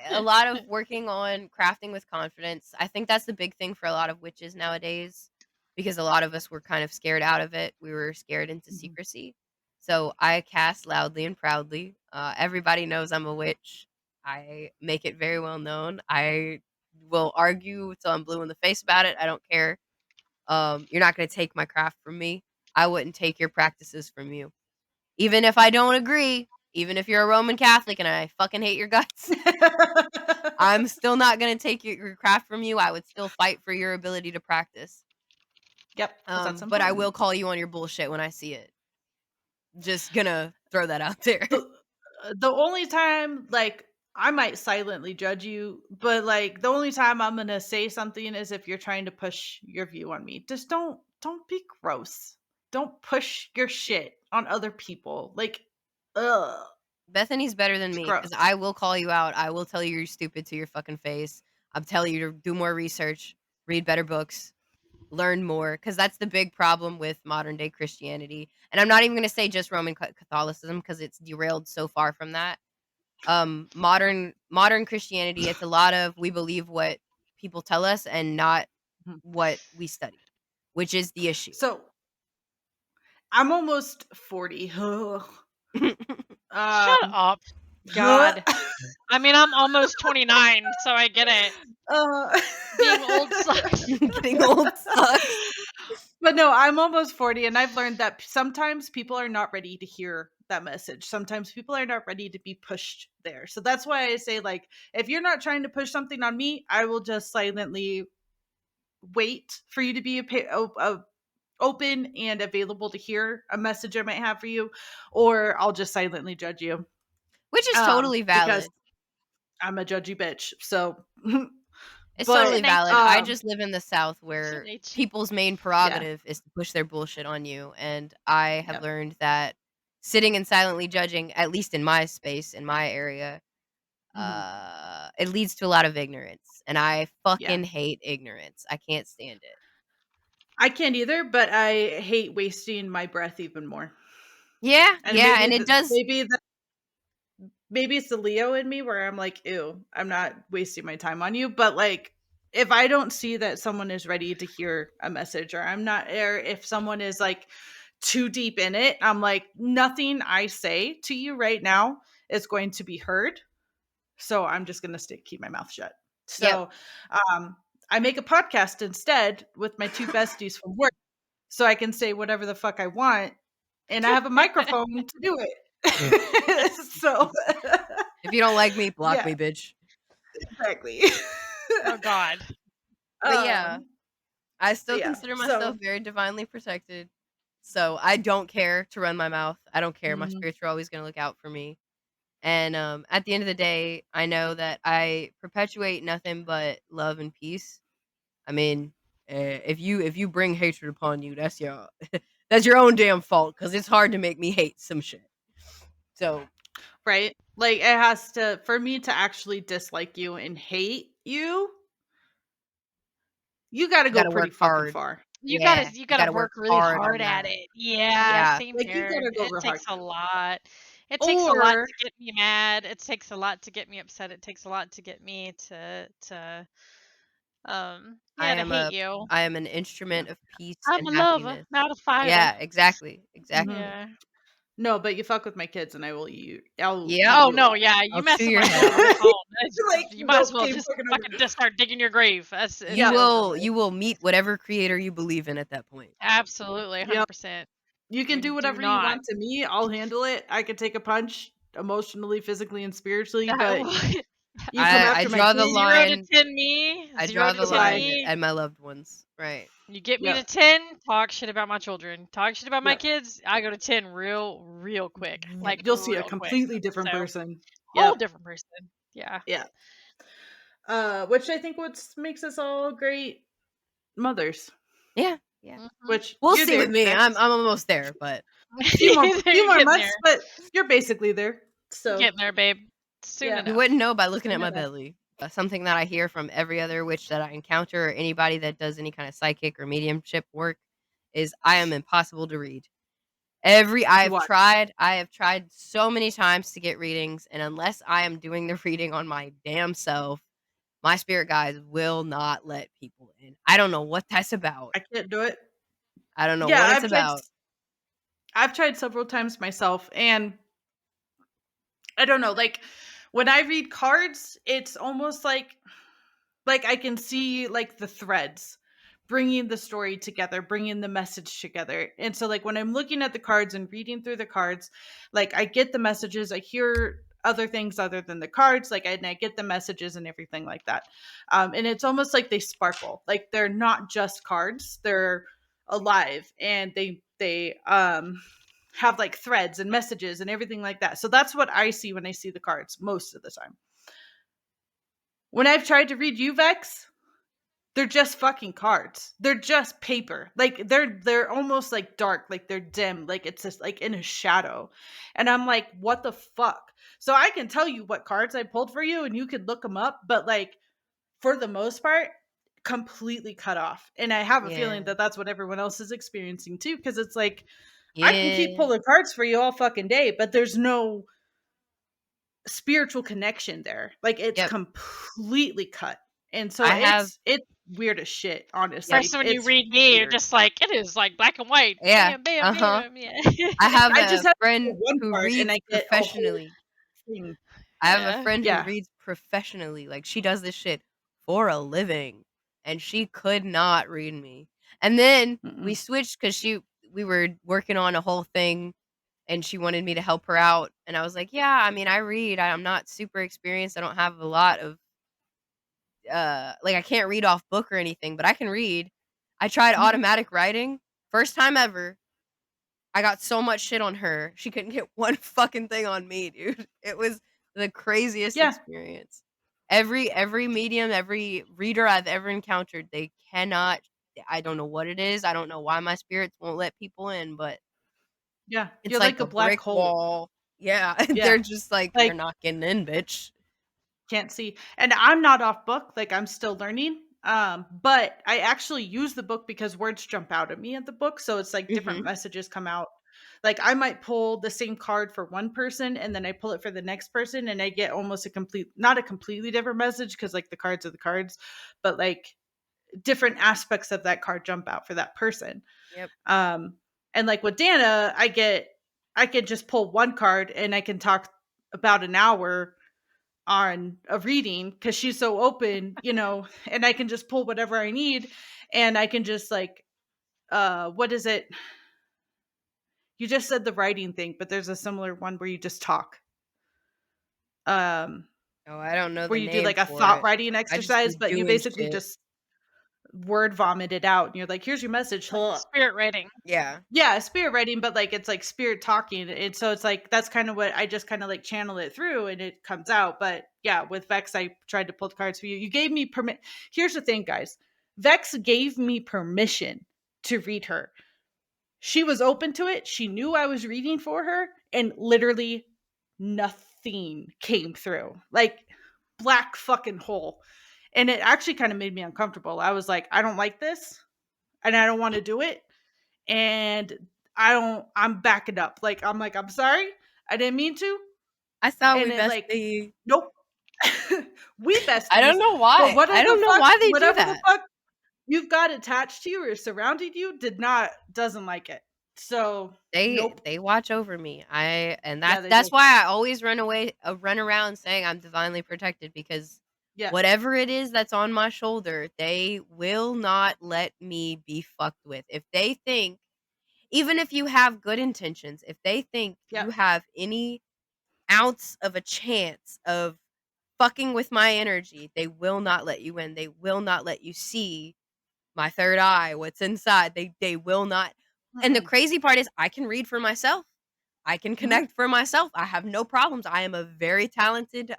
Speaker 3: a lot of working on crafting with confidence. I think that's the big thing for a lot of witches nowadays, because a lot of us were kind of scared out of it. We were scared into secrecy. So I cast loudly and proudly. Everybody knows I'm a witch. I make it very well known. I will argue till I'm blue in the face about it. I don't care. You're not going to take my craft from me. I wouldn't take your practices from you. Even if I don't agree, even if you're a Roman Catholic and I fucking hate your guts, I'm still not going to take your craft from you. I would still fight for your ability to practice.
Speaker 2: Yep. That's
Speaker 3: But I
Speaker 2: important.
Speaker 3: will call you on your bullshit when I see it. Just gonna throw that out there.
Speaker 2: The only time, like, I might silently judge you, but like the only time I'm gonna say something is if you're trying to push your view on me. Just don't be gross. Don't push your shit on other people. Like, ugh.
Speaker 3: Bethany's better than
Speaker 2: It's
Speaker 3: me
Speaker 2: gross.
Speaker 3: because I will call you out. I will tell you you're stupid to your fucking face. I'm telling you to do more research, read better books, learn more, because that's the big problem with modern day Christianity. And I'm not even going to say just Roman Catholicism because it's derailed so far from that. Modern Christianity, it's a lot of we believe what people tell us and not what we study, which is the issue.
Speaker 2: So I'm almost 40.
Speaker 4: Shut up. God. I mean, I'm almost 29, so I get it. Being old sucks.
Speaker 3: Getting old sucks.
Speaker 2: But no, I'm almost 40, and I've learned that sometimes people are not ready to hear that message. Sometimes people are not ready to be pushed there. So that's why I say, like, if you're not trying to push something on me, I will just silently wait for you to be open and available to hear a message I might have for you, or I'll just silently judge you.
Speaker 3: Which is totally
Speaker 2: Because
Speaker 3: valid.
Speaker 2: I'm a judgy bitch. So,
Speaker 3: It's
Speaker 2: but,
Speaker 3: totally valid. I just live in the South
Speaker 4: It's
Speaker 3: where
Speaker 4: your nature.
Speaker 3: people's main prerogative is to push their bullshit on you. And I have
Speaker 2: Yep.
Speaker 3: learned that sitting and silently judging, at least in my space, in my area, it leads to a lot of ignorance. And I fucking hate ignorance. I can't stand it.
Speaker 2: I can't either, but I hate wasting my breath even more.
Speaker 3: Yeah,
Speaker 2: And
Speaker 3: yeah,
Speaker 2: maybe
Speaker 3: and it does.
Speaker 2: maybe it's the Leo in me where I'm like, ew, I'm not wasting my time on you. But like, if I don't see that someone is ready to hear a message, or if someone is like too deep in it, I'm like, nothing I say to you right now is going to be heard. So I'm just going to keep my mouth shut. So, I make a podcast instead with my two besties from work, so I can say whatever the fuck I want, and I have a microphone to do it. So,
Speaker 3: If you don't like me, block
Speaker 2: yeah,
Speaker 3: me, bitch.
Speaker 2: exactly.
Speaker 4: Oh God.
Speaker 3: But yeah, I still
Speaker 2: yeah,
Speaker 3: consider myself
Speaker 2: so
Speaker 3: very divinely protected. So I don't care to run my mouth. I don't care. My spirits are always going to look out for me. And at the end of the day, I know that I perpetuate nothing but love and peace. I mean, if you bring hatred upon you, that's your that's your own damn fault, because it's hard to make me hate some shit. So
Speaker 2: right, like, it has to, for me to actually dislike you and hate you, you got to
Speaker 3: you
Speaker 2: go
Speaker 3: got to
Speaker 2: pretty
Speaker 3: work
Speaker 2: fucking
Speaker 3: hard.
Speaker 2: far.
Speaker 4: You
Speaker 3: Yeah,
Speaker 4: gotta you
Speaker 3: you got
Speaker 4: gotta
Speaker 3: to work
Speaker 4: work really
Speaker 3: hard on
Speaker 4: hard at
Speaker 3: that.
Speaker 4: it. Yeah,
Speaker 3: Yeah,
Speaker 4: same
Speaker 2: Like, you
Speaker 4: here.
Speaker 2: gotta go
Speaker 4: It
Speaker 2: real hard.
Speaker 4: takes a lot. It takes a lot
Speaker 2: Or
Speaker 4: to get me mad. It takes a lot to get me upset. It takes a lot to get me to
Speaker 3: I
Speaker 4: to
Speaker 3: am
Speaker 4: hate you.
Speaker 3: an instrument of peace
Speaker 4: I'm
Speaker 3: and
Speaker 4: a lover,
Speaker 3: happiness.
Speaker 4: not a fighter.
Speaker 3: Yeah, exactly.
Speaker 4: Yeah.
Speaker 2: no, but you fuck with my kids, and I'll
Speaker 3: Yep.
Speaker 2: eat
Speaker 4: Oh
Speaker 2: you
Speaker 4: no,
Speaker 2: alive.
Speaker 4: yeah,
Speaker 3: I'll
Speaker 4: you
Speaker 3: chew
Speaker 4: mess with
Speaker 3: your
Speaker 4: my
Speaker 3: head
Speaker 4: children
Speaker 3: off.
Speaker 4: at home.
Speaker 2: Like,
Speaker 4: You might as
Speaker 2: nope,
Speaker 4: well
Speaker 2: game
Speaker 4: just
Speaker 2: fucking over.
Speaker 4: fucking just start digging your grave. That's
Speaker 3: You
Speaker 4: it's over
Speaker 3: will
Speaker 4: with.
Speaker 3: you will meet whatever creator you believe in at that point.
Speaker 4: Absolutely,
Speaker 2: Yep.
Speaker 4: 100%.
Speaker 2: You can do
Speaker 4: Do
Speaker 2: whatever you
Speaker 4: not.
Speaker 2: want to me. I'll handle it. I can take a punch emotionally, physically, and spiritually,
Speaker 4: That
Speaker 2: but
Speaker 4: would
Speaker 2: you come
Speaker 3: I
Speaker 2: after my
Speaker 3: draw the
Speaker 2: kids,
Speaker 4: 0 to
Speaker 3: line
Speaker 4: 10 me,
Speaker 3: I
Speaker 4: 0
Speaker 3: draw
Speaker 4: to
Speaker 3: the
Speaker 4: 10
Speaker 2: goodbye.
Speaker 3: line
Speaker 4: me.
Speaker 3: at my loved ones. Right.
Speaker 4: You get me
Speaker 2: Yep.
Speaker 4: to 10, talk shit about my children. Talk shit about my
Speaker 2: Yep.
Speaker 4: kids, I go to 10 real quick. Like
Speaker 2: You'll see a
Speaker 4: real quick.
Speaker 2: completely different
Speaker 4: So,
Speaker 2: person.
Speaker 4: whole
Speaker 2: Yep.
Speaker 4: different person. Yeah.
Speaker 2: Yeah. Which I think what makes us all great mothers.
Speaker 3: Yeah. Yeah.
Speaker 4: Mhm.
Speaker 2: Which
Speaker 3: We'll
Speaker 2: you're
Speaker 3: see with
Speaker 2: there.
Speaker 3: me.
Speaker 2: Vex.
Speaker 3: I'm almost there, but
Speaker 2: few more
Speaker 4: You're
Speaker 2: few more
Speaker 4: getting
Speaker 2: months,
Speaker 4: there.
Speaker 2: but you're basically there.
Speaker 4: You're
Speaker 2: So
Speaker 4: getting there, babe. Soon
Speaker 2: yeah.
Speaker 3: you
Speaker 4: enough.
Speaker 3: wouldn't know by looking at
Speaker 2: Soon
Speaker 3: my
Speaker 2: enough.
Speaker 3: belly. Something that I hear from every other witch that I encounter, or anybody that does any kind of psychic or mediumship work, is I am impossible to read. I
Speaker 2: Watch.
Speaker 3: have tried so many times to get readings, and unless I am doing the reading on my damn self, my spirit guides will not let people in. I don't know what that's about.
Speaker 2: I can't do it.
Speaker 3: I don't know
Speaker 2: Yeah,
Speaker 3: what it's about.
Speaker 2: I've tried several times myself, and I don't know, like, when I read cards, it's almost like I can see like the threads bringing the story together, bringing the message together. And so like when I'm looking at the cards and reading through the cards, like I get the messages, I hear other things other than the cards, like and I get the messages and everything like that. And it's almost like they sparkle. Like they're not just cards, they're alive, and they have like threads and messages and everything like that. So that's what I see when I see the cards most of the time. When I've tried to read you, Vex, they're just fucking cards. They're just paper. Like they're almost like dark, like they're dim, like it's just like in a shadow. And I'm like, what the fuck? So I can tell you what cards I pulled for you and you could look them up, but like for the most part, completely cut off. And I have a feeling
Speaker 3: Yeah.
Speaker 2: that that's what everyone else is experiencing too, because it's like I can keep
Speaker 3: Yeah.
Speaker 2: pulling cards for you all fucking day, but there's no spiritual connection there. Like it's
Speaker 3: Yep.
Speaker 2: completely cut. And so
Speaker 3: I have
Speaker 2: it's weird as shit, honestly.
Speaker 4: Especially when you
Speaker 2: It's
Speaker 4: read me, you're
Speaker 2: weird.
Speaker 4: just like, it is like black and white.
Speaker 3: yeah.
Speaker 4: Bam, bam,
Speaker 3: Uh-huh.
Speaker 4: bam. Yeah.
Speaker 3: I have
Speaker 2: I
Speaker 3: a
Speaker 2: just have
Speaker 3: friend
Speaker 2: one
Speaker 3: who
Speaker 2: card and
Speaker 3: reads
Speaker 2: I get a whole
Speaker 3: professionally.
Speaker 2: thing.
Speaker 3: I have a
Speaker 4: Yeah.
Speaker 3: friend who
Speaker 2: Yeah.
Speaker 3: reads professionally. Like she does this shit for a living, and she could not read me. And then we
Speaker 2: Mm-mm.
Speaker 3: switched because we were working on a whole thing, and she wanted me to help her out. And I was like, yeah, I mean, I read. I'm not super experienced. I don't have a lot of like I can't read off book or anything, but I can read. I tried
Speaker 2: Mhm.
Speaker 3: automatic writing, First time ever, I got so much shit on her. She couldn't get one fucking thing on me, dude. It was the craziest
Speaker 2: Yeah.
Speaker 3: experience. Every medium, every reader I've ever encountered, they cannot. I don't know what it is. I don't know why my spirits won't let people in, but
Speaker 2: Yeah.
Speaker 3: it's
Speaker 2: You're
Speaker 3: like
Speaker 2: like a
Speaker 3: a
Speaker 2: black
Speaker 3: brick
Speaker 2: hole.
Speaker 3: wall. Yeah,
Speaker 2: Yeah.
Speaker 3: they're just like, you're
Speaker 2: Like,
Speaker 3: not getting in, bitch.
Speaker 2: can't see. And I'm not off book. Like, I'm still learning. But I actually use the book because words jump out at me at the book. So it's like different
Speaker 3: Mhm.
Speaker 2: messages come out. Like, I might pull the same card for one person and then I pull it for the next person and I get almost not a completely different message because like the cards are the cards, but like different aspects of that card jump out for that person.
Speaker 3: Yep.
Speaker 2: And like with Dana, I can just pull one card and I can talk about an hour on a reading because she's so open, and I can just pull whatever I need and I can just like what is it? You just said the writing thing, but there's a similar one where you just talk. Um
Speaker 3: Oh, I don't know
Speaker 2: where
Speaker 3: the
Speaker 2: you do
Speaker 3: name
Speaker 2: like a
Speaker 3: for
Speaker 2: thought
Speaker 3: it.
Speaker 2: writing
Speaker 3: I just
Speaker 2: exercise,
Speaker 3: be
Speaker 2: but you
Speaker 3: doing
Speaker 2: basically
Speaker 3: shit.
Speaker 2: just word vomit it out and you're like, here's your message.
Speaker 4: Like spirit writing.
Speaker 3: Yeah.
Speaker 2: Yeah, spirit writing, but like it's like spirit talking. And so it's like that's kind of what I just kind of like channel it through and it comes out. But yeah, with Vex, I tried to pull the cards for you. You gave me permit. Here's the thing, guys. Vex gave me permission to read her. She was open to it. She knew I was reading for her, and literally nothing came through. Like black fucking hole. And it actually kind of made me uncomfortable. I was like, I don't like this and I don't want to do it and I'm backing up. Like I'm like, I'm sorry. I didn't mean to.
Speaker 3: I saw
Speaker 2: And
Speaker 3: We
Speaker 2: it like,
Speaker 3: Bestie.
Speaker 2: nope. We
Speaker 3: I
Speaker 2: besties.
Speaker 3: don't know
Speaker 2: But
Speaker 3: why. I don't know why they do
Speaker 2: whatever the
Speaker 3: that.
Speaker 2: fuck you've got attached to you or surrounded you doesn't like it. So nope.
Speaker 3: They watch over me. And
Speaker 2: Yeah,
Speaker 3: that's
Speaker 2: they
Speaker 3: that's
Speaker 2: do.
Speaker 3: why I always run around saying I'm divinely protected because
Speaker 2: Yeah.
Speaker 3: whatever it is that's on my shoulder, they will not let me be fucked with. If they think, even if you have good intentions, if they think
Speaker 2: Yeah.
Speaker 3: you have any ounce of a chance of fucking with my energy, they will not let you in. They will not let you see my third eye, what's inside. They will not. And the
Speaker 2: Mm-mm.
Speaker 3: crazy part is I can read for myself. I can
Speaker 2: Mhm.
Speaker 3: connect for myself. I have no problems. I'm a very talented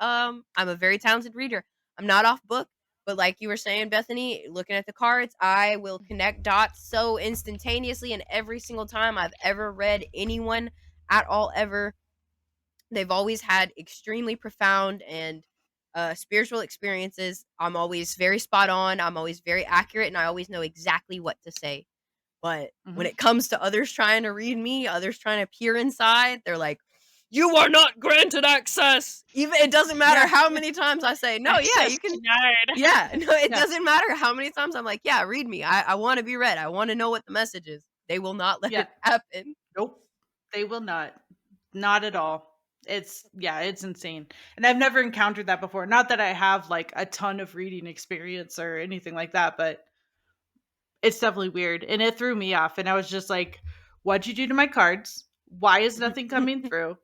Speaker 3: reader. I'm not off book, but like you were saying, Bethany, looking at the cards, I will connect dots so instantaneously, and every single time I've ever read anyone at all ever, they've always had extremely profound and spiritual experiences. I'm always very spot on. I'm always very accurate, and I always know exactly what to say. But when
Speaker 2: Mhm.
Speaker 3: it comes to others trying to read me, others trying to peer inside, they're like, "You are not granted access." Even it doesn't matter
Speaker 2: Yeah.
Speaker 3: how many times I say, "No, yeah,
Speaker 4: Access
Speaker 3: you can."
Speaker 4: denied.
Speaker 3: Yeah, no, it
Speaker 2: Yeah.
Speaker 3: doesn't matter how many times I'm like, "Yeah, read me. I want to be read. I want to know what the message is." They will not let
Speaker 2: Yeah.
Speaker 3: it happen.
Speaker 2: Nope. They will not. Not at all. It's insane. And I've never encountered that before. Not that I have like a ton of reading experience or anything like that, but it's definitely weird. And it threw me off. And I was just like, what'd you do to my cards? Why is nothing coming through?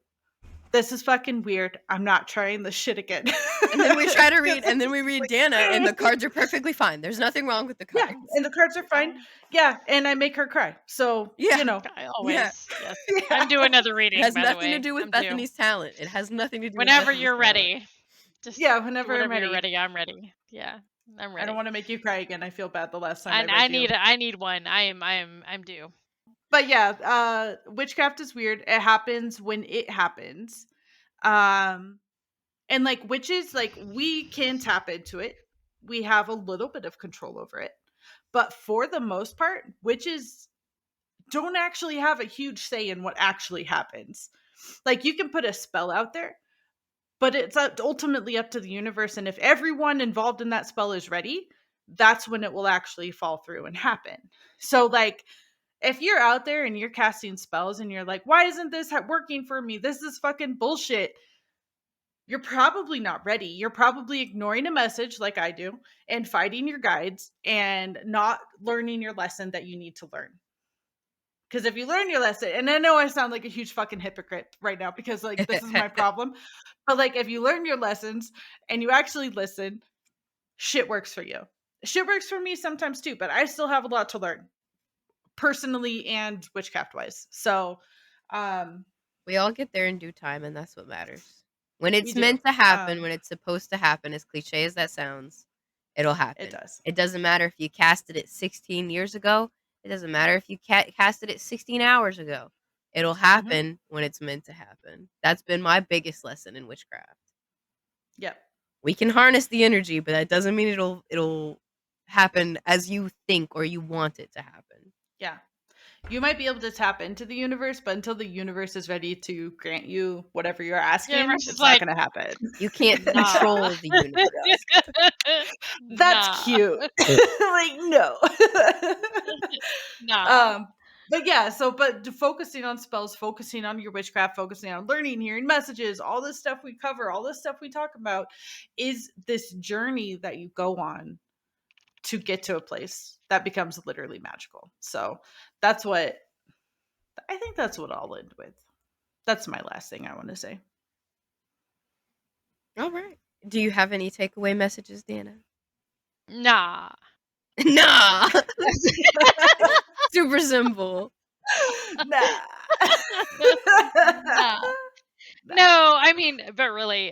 Speaker 2: This is fucking weird. I'm not trying this shit again.
Speaker 3: And then we try to read,
Speaker 2: 'Cause
Speaker 3: and
Speaker 2: it's
Speaker 3: then we
Speaker 2: just
Speaker 3: read
Speaker 2: like,
Speaker 3: Dana, and the cards are perfectly fine. There's nothing wrong with the
Speaker 2: yeah,
Speaker 3: cards.
Speaker 2: and the cards are fine.
Speaker 4: Oh,
Speaker 2: Yeah, and I make her cry. So,
Speaker 3: Yeah,
Speaker 4: I
Speaker 3: yeah.
Speaker 4: always. Yes.
Speaker 2: yeah.
Speaker 4: I'm due another
Speaker 3: It
Speaker 4: reading,
Speaker 3: has
Speaker 4: by the
Speaker 3: nothing to
Speaker 4: way.
Speaker 3: do with
Speaker 4: I'm due.
Speaker 3: Bethany's talent. It has nothing to do with
Speaker 4: Whenever
Speaker 3: Bethany's
Speaker 4: you're
Speaker 3: talent.
Speaker 4: ready. Just
Speaker 2: Yeah,
Speaker 4: do
Speaker 2: whenever I'm
Speaker 4: whatever you're
Speaker 2: ready.
Speaker 4: ready. I'm ready. Yeah. I'm
Speaker 2: I don't
Speaker 4: ready.
Speaker 2: want to make you cry again. I feel bad the last time I
Speaker 4: And
Speaker 2: read you.
Speaker 4: I need one. I'm due.
Speaker 2: But yeah, witchcraft is weird. It happens when it happens. Um and like witches, like we can tap into it. We have a little bit of control over it. But for the most part, witches don't actually have a huge say in what actually happens. Like you can put a spell out there, but it's ultimately up to the universe. And if everyone involved in that spell is ready, that's when it will actually fall through and happen. So, like, if you're out there and you're casting spells and you're like, why isn't this working for me? This is fucking bullshit. You're probably not ready. You're probably ignoring a message like I do and fighting your guides and not learning your lesson that you need to learn. Because if you learn your lesson, and I know I sound like a huge fucking hypocrite right now because like this is my problem, but like if you learn your lessons and you actually listen, shit works for you. Shit works for me sometimes too, but I still have a lot to learn. personally and witchcraft wise. So,
Speaker 3: We all get there in due time, and that's what matters. When
Speaker 2: we
Speaker 3: it's
Speaker 2: do.
Speaker 3: meant to happen, when it's supposed to happen, as cliche as that sounds, it'll
Speaker 2: It
Speaker 3: happen.
Speaker 2: does.
Speaker 3: It doesn't matter if you casted it 16 years ago. It doesn't matter if you casted it 16 hours ago. It'll happen when it's meant to happen. That's been my biggest lesson in witchcraft.
Speaker 2: Yep.
Speaker 3: We can harness the energy, but that doesn't mean it'll happen as you think or you want it to happen.
Speaker 2: Yeah. You might be able to tap into the universe, but until the universe is ready to grant you whatever you're asking,
Speaker 4: Universe is
Speaker 2: it's
Speaker 4: like,
Speaker 2: not going to happen.
Speaker 3: You can't
Speaker 4: nah.
Speaker 3: control the universe.
Speaker 2: That's
Speaker 4: Nah.
Speaker 2: cute. Like, no.
Speaker 4: Nah.
Speaker 2: But yeah, so but focusing on spells, focusing on your witchcraft, focusing on learning, hearing messages, all this stuff we cover, all this stuff we talk about is this journey that you go on to get to a place that becomes literally magical. So that's what I think that's what I'll end with. That's my last thing I want to say.
Speaker 3: All right. Do you have any takeaway messages, Dana?
Speaker 4: Nah.
Speaker 3: Nah. Super simple.
Speaker 2: Nah.
Speaker 4: Nah. No, I mean, but really,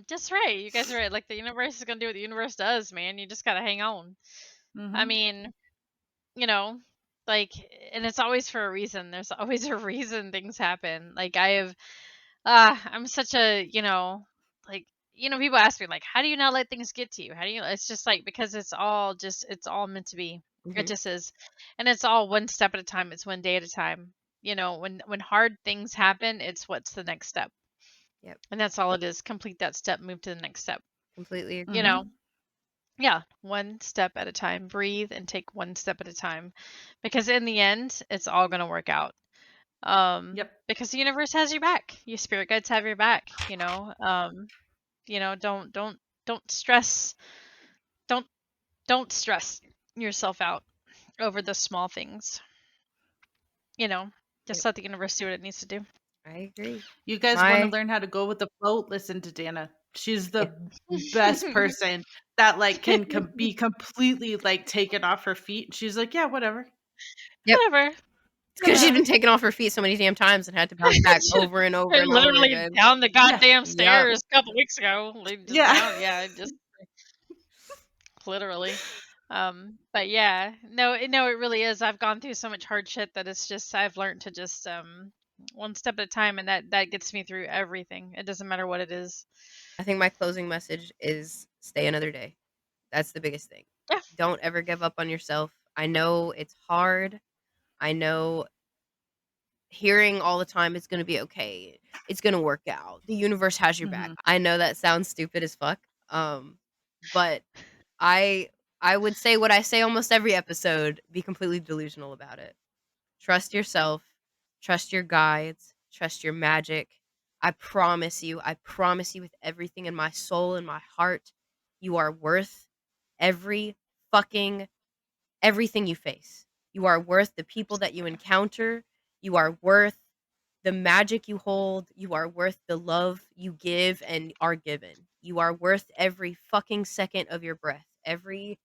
Speaker 4: just right. You guys are right. Like, the universe is gonna do what the universe does, man. You just gotta hang on. I
Speaker 2: Mhm.
Speaker 4: mean, you know, like, and it's always for a reason. There's always a reason things happen. Like, I'm such a, like, people ask me, like, how do you not let things get to you? How do you, it's just like, because it's all meant to be. It
Speaker 3: Mhm.
Speaker 4: just is. And it's all one step at a time. It's one day at a time. When hard things happen, it's what's the next step.
Speaker 3: Yep.
Speaker 4: And that's all it is. Complete that step, move to the next step.
Speaker 3: Completely agree.
Speaker 4: You know, yeah, one step at a time. Breathe and take one step at a time, because in the end, it's all going to work out.
Speaker 2: Yep.
Speaker 4: Because the universe has your back. Your spirit guides have your back. Don't stress. Don't stress yourself out over the small things. Just
Speaker 3: Yep.
Speaker 4: let the universe do what it needs to do.
Speaker 3: I agree.
Speaker 2: You guys want to learn how to go with the flow? Listen to Dana. She's the best person that like can be completely like taken off her feet. She's like, yeah, whatever.
Speaker 3: Yep.
Speaker 4: Whatever.
Speaker 3: Because she's been taken off her feet so many damn times and had to bounce back over and over and over
Speaker 4: Literally
Speaker 3: again.
Speaker 4: down the goddamn
Speaker 3: Yep.
Speaker 4: stairs a couple weeks ago. Just
Speaker 2: Yeah.
Speaker 4: down, yeah, just literally. But yeah, no, it really is. I've gone through so much hard shit that it's just I've learned to just one step at a time, and that gets me through everything. It doesn't matter what it is.
Speaker 3: I think my closing message is stay another day. That's the biggest thing.
Speaker 4: Yeah.
Speaker 3: Don't ever give up on yourself. I know it's hard. I know hearing all the time it's going to be okay. It's going to work out. The universe has your back.
Speaker 2: Mhm.
Speaker 3: I know that sounds stupid as fuck. But I would say what I say almost every episode, be completely delusional about it. Trust yourself, trust your guides, trust your magic. I promise you with everything in my soul and my heart, you are worth every fucking everything you face. You are worth the people that you encounter. You are worth the magic you hold. You are worth the love you give and are given. You are worth every fucking second of your breath. Every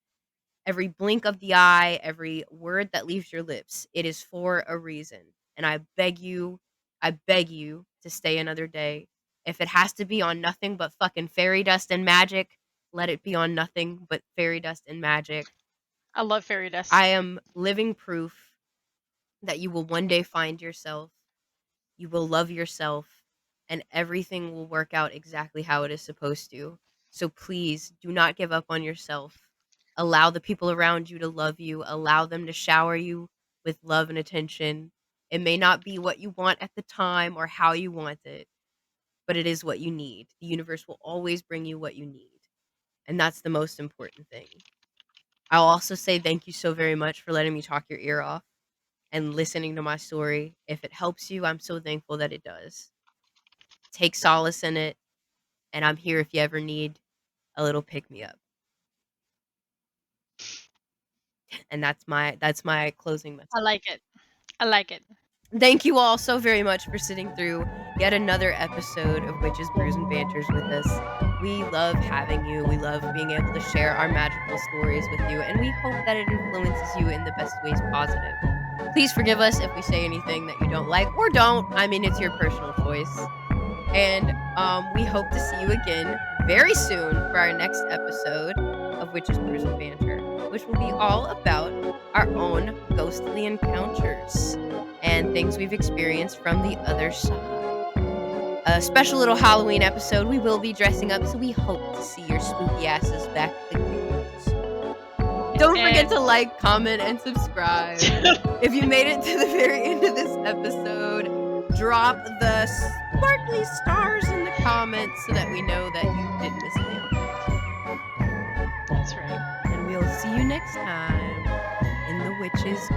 Speaker 3: blink of the eye, every word that leaves your lips. It is for a reason. And I beg you to stay another day. If it has to be on nothing but fucking fairy dust and magic, let it be on nothing but fairy dust and magic.
Speaker 4: I love fairy dust.
Speaker 3: I am living proof that you will one day find yourself, you will love yourself, and everything will work out exactly how it is supposed to. So please do not give up on yourself. Allow the people around you to love you. Allow them to shower you with love and attention. It may not be what you want at the time or how you want it, but it is what you need. The universe will always bring you what you need. And that's the most important thing. I'll also say thank you so very much for letting me talk your ear off and listening to my story. If it helps you, I'm so thankful that it does. Take solace in it, and I'm here if you ever need a little pick me up. And that's my closing message.
Speaker 4: I like it. I like it.
Speaker 3: Thank you all so very much for sitting through yet another episode of Witches, Brews, and Banters with us. We love having you. We love being able to share our magical stories with you, and we hope that it influences you in the best ways positive. Please forgive us if we say anything that you don't like or don't. I mean, it's your personal choice. And we hope to see you again very soon for our next episode of Witches, Brews, and Banter, which will be all about our own ghostly encounters and things we've experienced from the other side. A special little Halloween episode. We will be dressing up, so we hope to see your spooky asses back again. Don't forget to like, comment, and subscribe. If you made it to the very end of this episode, drop the sparkly stars in the comments so that we know that you didn't miss anything.
Speaker 4: That's right.
Speaker 3: And we'll see you next time in the Witches.